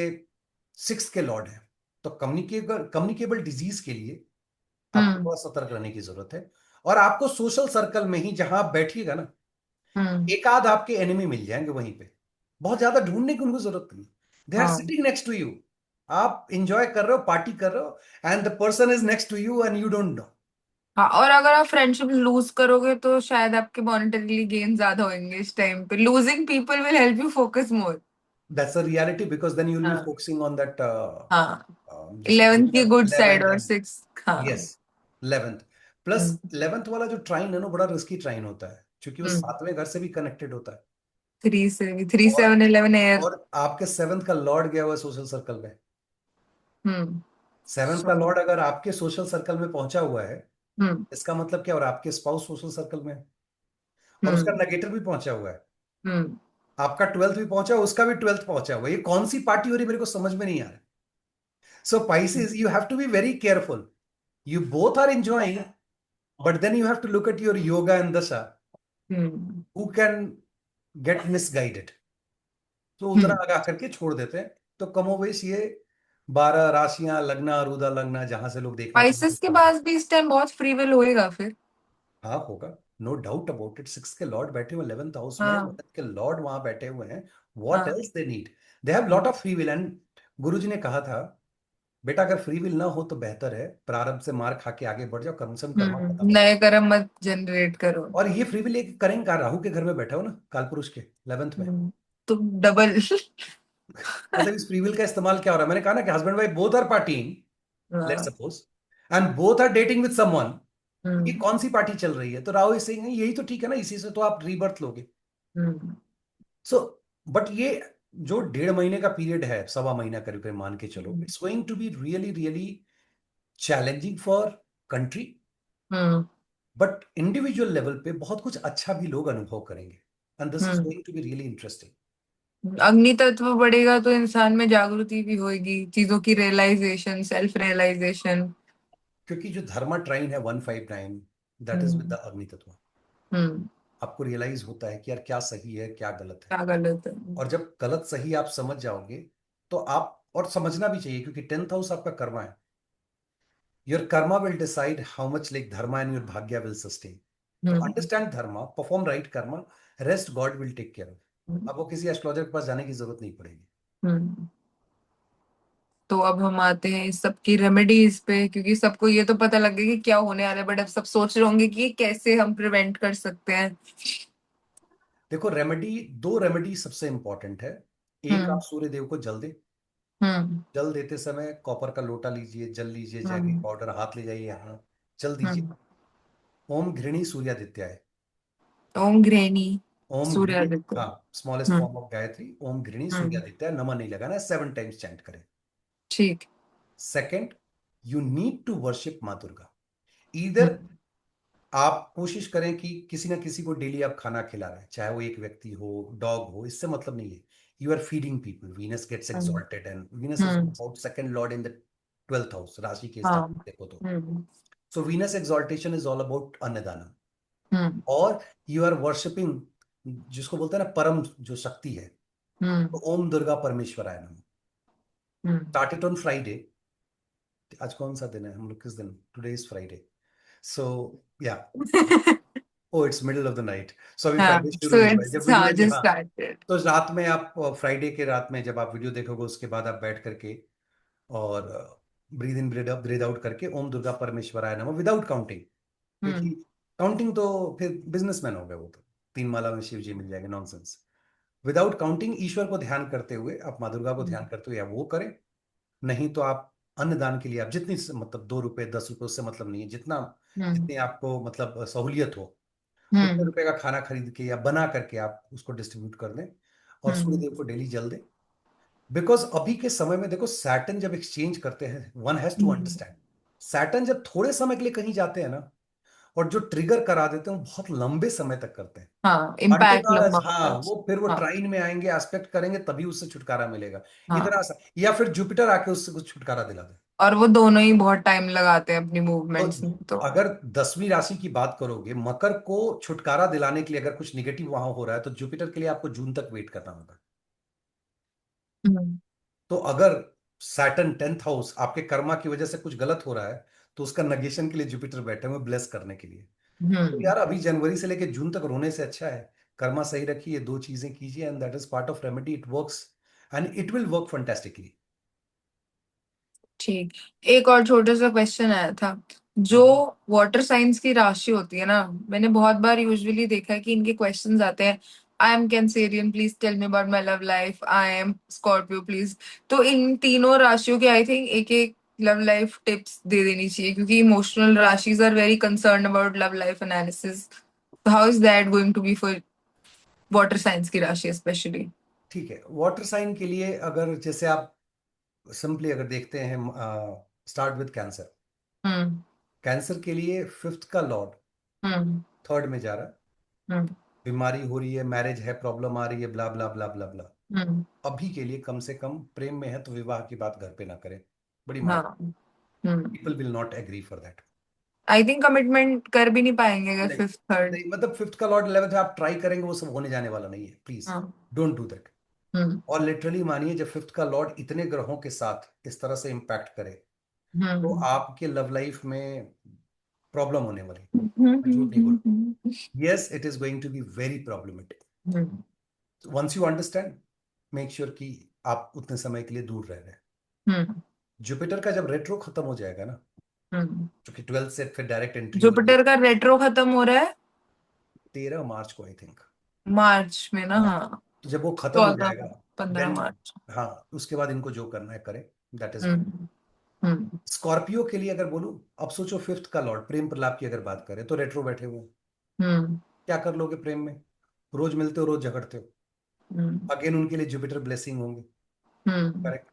6th के Lord है, तो कम्युनिकेबल कम्युनिकेबल डिजीज के लिए आपको हम्म, थोड़ा सतर्क रहने की जरूरत है। और आपको सोशल सर्कल में ही जहां आप बैठिएगा ना, हम्म। एक आध आपके एनिमी मिल जाएंगे वहीं पे, बहुत ज्यादा ढूंढने की उनको जरूरत नहीं, दे आर हाँ, सिटिंग नेक्स्ट टू यू। आप इंजॉय कर रहे हो, पार्टी कर रहे हो, and the person is next to you and you don't know. हाँ। और अगर आप फ्रेंडशिप लूज करोगे तो शायद आपके मॉनेटरीली गेन ज्यादा होंगे इस टाइम पे, losing people will help you focus more. That's a reality, because then you will be हाँ, फोकसिंग ऑन दैट, हाँ। जिसको 11th बोलते की हैं गुड साइड 11th और एंड, 6। हाँ। यस 11th, प्लस हम्म, 11th वाला जो ट्राइन है ना, बड़ा रिस्की ट्राइन होता है, क्योंकि वो हम्म। 7वें घर से भी कनेक्टेड होता है। 3 से भी, 3 और 7 11 एयर। और आपके 7th का लॉर्ड गया हुआ है सोशल सर्कल में। हम्म। 7th का So, लॉर्ड अगर आपके सोशल सर्कल में पहुंचा हुआ है, हम्म, इसका मतलब क्या, और आपके स्पाउस सोशल सर्कल में है, और उसका हम्म, नेगेटिव भी पहुंचा हुआ है, हम्म। आपका 12th भी पहुंचा, उसका भी 12th पहुंचा हुआ है, ये कौन सी पार्टी हो रही है मेरे को समझ में नहीं आ रहा। So Pisces, you have to be very careful, you both are enjoying, but then you have to look at your yoga and dasha, hmm, who can get misguided, तो उतना हम्म। लगा करके छोड़ देते हैं। तो कमोवेश ये 12 राशियां लगना, रुदा लगना, जहां से लोग देखना स्पाइसेस के चाहते हैं। पास भी इस टाइम बहुत फ्री विल होएगा फिर। हाँ होगा, नो डाउट अबाउट इट, 6 के लॉर्ड बैठे हुए 11th हाउस में, हाँ, 11th के लॉर्ड वहां बैठे हुए हैं, व्हाट हाँ। Else they need, they have lot of free will. And गुरु जी ने कहा था, बेटा अगर फ्री विल ना हो तो बेहतर है, प्रारब्ध से मार खा के आगे बढ़ जाओ, कम से कम कर्मा खत्म हो नए जाए। कर्म मत जनरेट करो। और ये फ्री विल एक करेंगे कहाँ, राहु के घर में बैठा हो ना, कालपुरुष के 11th में। तो डबल। मतलब इस फ्री विल का इस्तेमाल क्या हो रहा है, मैंने कहा ना कि husband wife both are partying, let's हाँ। Suppose, and both are dating with someone, ये हम्म, कौन सी पार्टी चल रही है, तो राहु इज सेइंग यही तो ठीक है ना, इसी से तो आप रीबर्थ लोगे। हम्म, सो बट ये जो 1.5 महीने का पीरियड है, सवा महीना करीब करीब मान के चलो, hmm, it's going to be really really challenging for country, hmm, but individual level पे बहुत कुछ अच्छा भी लोग अनुभव करेंगे, and this is hmm. Going to be really interesting. अग्नि तत्व बढ़ेगा तो इंसान में जागृति भी होगी, चीजों की रियलाइजेशन, सेल्फ रियलाइजेशन। क्योंकि जो धर्मा ट्राइन है 159, दैट इज विद द हम्म, अग्नि तत्व, हम्म। आपको रियलाइज होता है कि यार क्या सही है क्या गलत है। क्या गलत है। और जब गलत सही आप समझ जाओगे, तो आप, और समझना भी चाहिए, क्योंकि 10th हाउस आपका कर्मा है, your karma will decide how much like dharma and your bhagya will sustain. तो hmm, understand dharma, perform right karma, rest God will take care of. Hmm, अब वो किसी एस्ट्रोलॉजर के पास जाने की जरूरत नहीं पड़ेगी। हम्म। तो अब हम आते हैं इस सब की रेमेडीज पे, क्योंकि सबको ये तो पता लग गया कि क्या होने वाला है, बट अब सब सोच रहे होंगे कि ये कैसे हम प्रिवेंट कर सकते हैं। देखो रेमेडी, दो रेमेडी सबसे इंपॉर्टेंट है। एक, आप हम्म, सूर्य देव को जल दे, हम्म, जल देते समय कॉपर का लोटा लीजिए, जल लीजिए, जैगरी हम्म, पाउडर हाथ ले जाइए, यहाँ जल दीजिए। हम्म। ओम घृणी सूर्यादित्याय, ओम ग्रैनी। ओम घृणी, सूर्यादित्य। हाँ, smallest hmm. Form of Gayatri, ओम घृणी हम्म। सूर्यादित्य, नमन नहीं लगाना, 7 टाइम्स चैंट करें। ठीक। Second, you need to worship Maa Durga. इधर हम्म। आप कोशिश करें कि किसी ना किसी को डेली आप खाना खिला रहे हैं, चाहे वो एक व्यक्ति हो, डॉग हो, इससे मतलब नहीं है। You are feeding people, Venus gets hmm. Exalted, and Venus is hmm. About second lord in the 12th house, राशि के हिसाब हाँ। से देखो तो। Hmm. So Venus exaltation is all about annadaan. Hmm. और यू आर वर्शिपिंग, जिसको बोलते हैं ना परम जो शक्ति है, तो हम्म। ओम दुर्गा परमेश्वराय नमः। Hmm. Start it on Friday. आज कौन सा दिन है, हम लोग किस दिन, today is Friday. So yeah, oh it's middle of the night, so अभी हाँ, फ्राइडे शुरू सो नहीं हुआ है जब इट्स, वीडियो हाँ, आएगी, जस्ट हाँ। स्टार्टेड। तो रात में आप, फ्राइडे के रात में जब आप वीडियो देखोगे, उसके बाद आप बैठ करके और breathe in breathe up breathe out करके ओम दुर्गा परमेश्वराय नमः विदाउट काउंटिंग, क्योंकि हम्म। काउंटिंग तो फिर बिजनेसमैन हो गए वो तो, 3 माला में शिव जी मिल जाएंगे, नॉनसेंस। विदाउट काउंटिंग ईश्वर को ध्यान करते हुए, आप माँ दुर्गा को ध्यान करते हुए या वो करें। नहीं तो आप अन्नदान के लिए आप जितनी मतलब 2 रुपए 10 रुपए, उससे मतलब नहीं है, जितना हम्म। जितनी आपको मतलब सहूलियत हो, उतने हम्म। रुपए का खाना खरीद के या बना करके आप उसको डिस्ट्रीब्यूट कर दें, और हम्म। सूर्यदेव को डेली जल दें। बिकॉज अभी के समय में देखो, सैटर्न जब एक्सचेंज करते हैं, one has to hmm. Understand, Saturn जब थोड़े समय के लिए कहीं जाते हैं ना, और जो ट्रिगर करा देते हैं वो बहुत लंबे समय तक करते हैं। हाँ, अंटिल, इम्पैक्ट लंबा हाँ, होता है वो फिर वो उसका। हाँ। ट्राइन में आएंगे, एस्पेक्ट करेंगे, तभी उससे छुटकारा मिलेगा। इतना हाँ, आसान, या फिर जुपिटर आके उससे कुछ छुटकारा दिला दे। और वो दोनों ही बहुत टाइम लगाते हैं अपनी तो मूवमेंट्स में, तो। अगर 10वीं राशि की बात करोगे, मकर को छुटकारा दिलाने के लिए अगर कुछ निगेटिव वहां हो रहा है, तो जुपिटर के लिए आपको जून तक वेट करना होगा। हम्म। तो अगर सैटर्न 10th हाउस आपके कर्मा की वजह से कुछ गलत हो रहा है, तो उसका नगेशन के लिए जुपिटर बैठे हुए ब्लेस करने के लिए। तो हम्म। यार अभी जनवरी से लेकर जून तक रोने से अच्छा है कर्मा सही रखिए, 2 चीजें कीजिए, and that is part of remedy, it works, and it will work fantastically. ठीक। एक और छोटा सा क्वेश्चन आया था। जो वाटर साइंस की राशि होती है ना, मैंने बहुत बार यूजुअली देखा है कि इनके क्वेश्चंस आते हैं। I am Cancerian, please tell me about my love life. I am Scorpio, please. तो इन तीनों राशियों के आई थिंक एक एक लव लाइफ टिप्स दे देनी चाहिए, क्योंकि इमोशनल राशिज are very concern about love life analysis. How is that going to be for water signs की राशि स्पेशली? ठीक है, वाटर साइन के लिए अगर जैसे आप सिंपली अगर देखते हैं, start with cancer. Hmm. Cancer के लिए फिफ्थ का लॉर्ड हम्म। थर्ड में जा रहा है, हम्म। बीमारी हो रही है, मैरिज है, प्रॉब्लम आ रही है, ब्ला ब्ला ब्ला ब्ला ब्ला। हम्म। अभी के लिए कम से कम प्रेम में है तो विवाह की बात घर पे ना करें, बड़ी मार, हाँ। हम्म। People will not agree for that. I think commitment कर भी नहीं पाएंगे अगर नहीं, फिफ्थ थर्ड। नहीं, मतलब फिफ्थ का लॉर्ड 11th आप ट्राई करेंगे, वो सब होने जाने वाला नहीं है, प्लीज हाँ। Don't do that. हम्म। और लिटरली मानिए, जब फिफ्थ का लॉर्ड इतने ग्रहों के साथ इस तरह से इम्पैक्ट करे, तो हम्म। आपके लव लाइफ में प्रॉब्लम होने वाली, मैं झूठ नहीं बोल, हम्म। Yes it is going to be very problematic. Hmm. Once you understand, make sure कि आप उतने समय के लिए दूर रह रहे हैं। हम्म। जुपिटर का जब रेट्रो खत्म हो जाएगा ना, हम्म। जो कि 12th से फिर डायरेक्ट एंट्री होगी, जुपिटर का रेट्रो खत्म हो रहा है 13 मार्च को आई थिंक। मार्च में ना? हाँ, हाँ। तो जब वो खत्म हो 14, जाएगा, 15 मार्च। देन हाँ, उसके बाद इनको जो करना है करें, that is good. Hmm. Hmm. Scorpio के लिए अगर बोलूं, अब सोचो फिफ्थ का लॉर्ड प्रेम प्रलाप की अगर बात करें, तो रेट्रो बैठे हुए हैं। हम्म। क्या कर लोगे प्रेम में, रोज मिलते हो रोज झगड़ते हो, हम्म। अगेन उनके लिए जुपिटर ब्लेसिंग होंगे। हम्म। करेक्ट।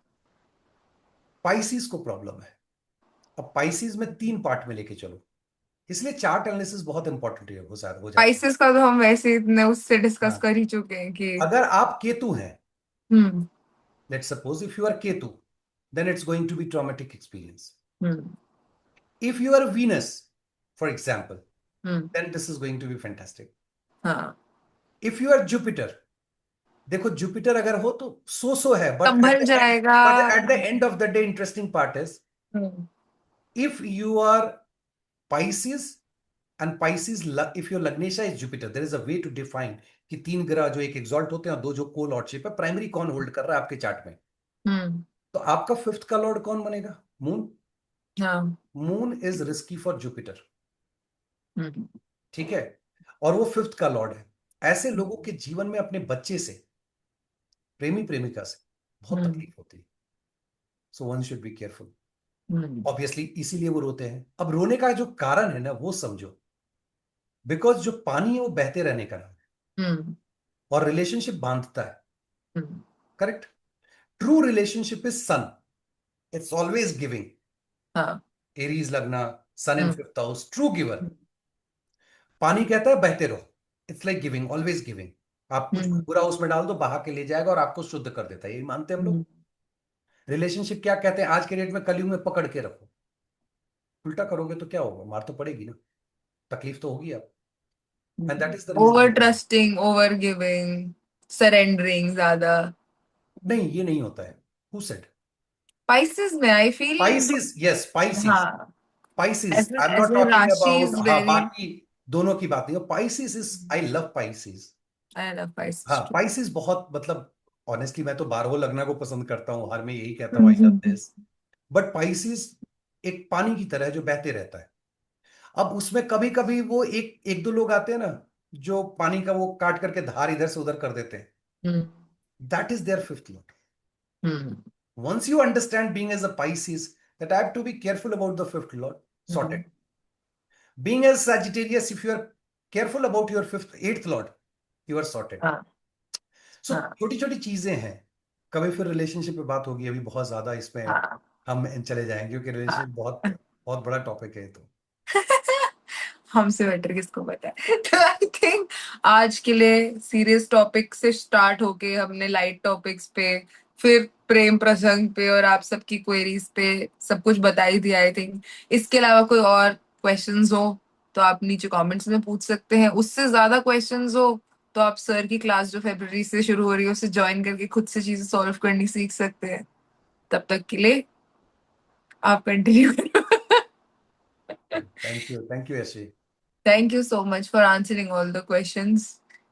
पाइसिस को प्रॉब्लम है। अब पाइसिस में 3 पार्ट में लेके चलो, इसलिए चार्ट एनालिसिस बहुत इंपॉर्टेंट हो जाता है। स्पाइसेस का तो हम वैसे ही इतने उससे डिस्कस हाँ, कर ही चुके हैं कि। अगर आप केतु हैं, हम्म। Let's suppose if you are Ketu, then it's going to be traumatic experience. Hmm. If you are Venus for example, hmm. Then this is going to be fantastic. हाँ। इफ यू आर जुपिटर, देखो जुपिटर अगर हो तो सो है, संभल जाएगा। But at the end of the day interesting part is, hmm. If you are Pisces, and Pisces, if your Lagnesha is Jupiter, there is a way to define कि 3 ग्रह जो एक एग्जॉल्ट होते हैं और 2 जो को लॉर्डशिप है, प्राइमरी कौन होल्ड कर रहा है आपके चार्ट में। हम्म। तो आपका फिफ्थ का लॉर्ड कौन बनेगा, मून। हाँ। Moon is risky for Jupiter, hmm. ठीक है, और वो फिफ्थ का लॉर्ड है। ऐसे लोगों के जीवन में अपने बच्चे से, प्रेमी प्रेमिका से बहुत हम्म। तकलीफ होती है। So one should be careful. Hmm. Obviously इसीलिए वो रोते हैं। अब रोने का जो कारण है ना, वो समझो, बिकॉज जो पानी है वो बहते रहने का नाम है। हम्म। और रिलेशनशिप बांधता है। Hmm, correct. True relationship is sun, it's always giving. हाँ। Aries lagna, sun in hmm, fifth house, true giver. Hmm, पानी कहता है बहते रहो, it's like giving, always giving. आप कुछ हम्म, बुरा उसमें डाल दो, बहा के ले जाएगा और आपको शुद्ध कर देता है, यही मानते हैं हम लोग। हम्म, रिलेशनशिप क्या कहते हैं आज के डेट में, कलयुग में पकड़ के रखो। उल्टा करोगे तो क्या होगा, मार तो पड़ेगी ना, तकलीफ तो होगी आप। And that is the over reason. Trusting, over giving, surrendering ज्यादा। नहीं, ये नहीं होता है। Who said? स्पाइसेस में I feel. Pisces, yes Pisces. हाँ, स्पाइसिस, आई एम नॉट ऐसे टॉकिंग राशि अबाउट, इज हाँ वेरी। बाकी दोनों की बात नहीं। Pisces is, I love Pisces. I love हाँ स्पाइसेस टू। पाइसिस बहुत मतलब, ऑनेस्टली मैं तो बारहो लगना को पसंद करता हूँ, हर में यही कहता हूँ I love this. But Pisces एक पानी की तरह है जो बहते रहता है। अब उसमें कभी कभी वो एक एक दो लोग आते हैं ना, जो पानी का वो काट करके धार इधर से उधर कर देते हैं। That is their fifth lot. Once you understand being as a Pisces, that I have to be careful about the fifth lord, sorted. Being as Sagittarius, if you are careful about your fifth, eighth lord, you are sorted. हाँ, So हाँ, छोटी छोटी चीजें हैं। कभी फिर relationship पे बात होगी, अभी बहुत ज्यादा इसमें हाँ, हम चले जाएंगे क्योंकि हाँ। रिलेशनशिप बहुत बहुत बड़ा टॉपिक है ये तो। हमसे बेटर किसको पता है। तो आई थिंक आज के लिए सीरियस टॉपिक से स्टार्ट होके हमने लाइट टॉपिक्स पे, फिर प्रेम प्रसंग पे और आप सबकी क्वेरीज पे सब कुछ बता ही दिया आई थिंक। इसके अलावा कोई और क्वेश्चंस हो तो आप नीचे कमेंट्स में पूछ सकते हैं। उससे ज्यादा क्वेश्चंस हो तो आप सर की क्लास जो फरवरी से शुरू हो रही है उसे ज्वाइन करके खुद से चीजें सॉल्व करनी सीख सकते हैं। तब तक के लिए आप कंटिन्यू करो। Thank you Yeshi. Thank you so much for answering all the questions.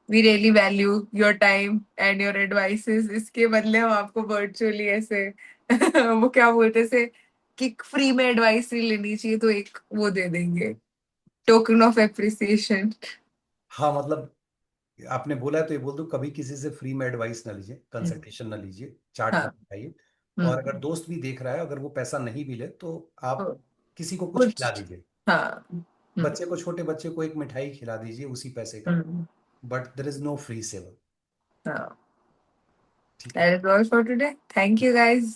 We really value your time and your advices. इसके बदले हम आपको वर्चुअली ऐसे वो क्या बोलते से कि फ्री में एडवाइस नहीं लेनी चाहिए तो एक वो दे देंगे, टोकन ऑफ एप्रिसिएशन। हाँ मतलब आपने बोला है तो ये बोल दूं, कभी किसी से फ्री में एडवाइस ना लीजिए, कंसल्टेशन ना लीजिए, चार्ट हाँ। मत खाइए। और हम्म। अगर दोस्त भी देख रहा है, अगर वो पैसा नहीं भी ले तो तो आप किसी को कुछ खिला कुछ। दीजिए। हाँ। हम्म। बच्चे को, छोटे बच्चे को एक मिठाई खिला दीजिए उसी पैसे का। Hmm. But there is no free saver. हाँ। ठीक है। That is all for today. Thank you guys.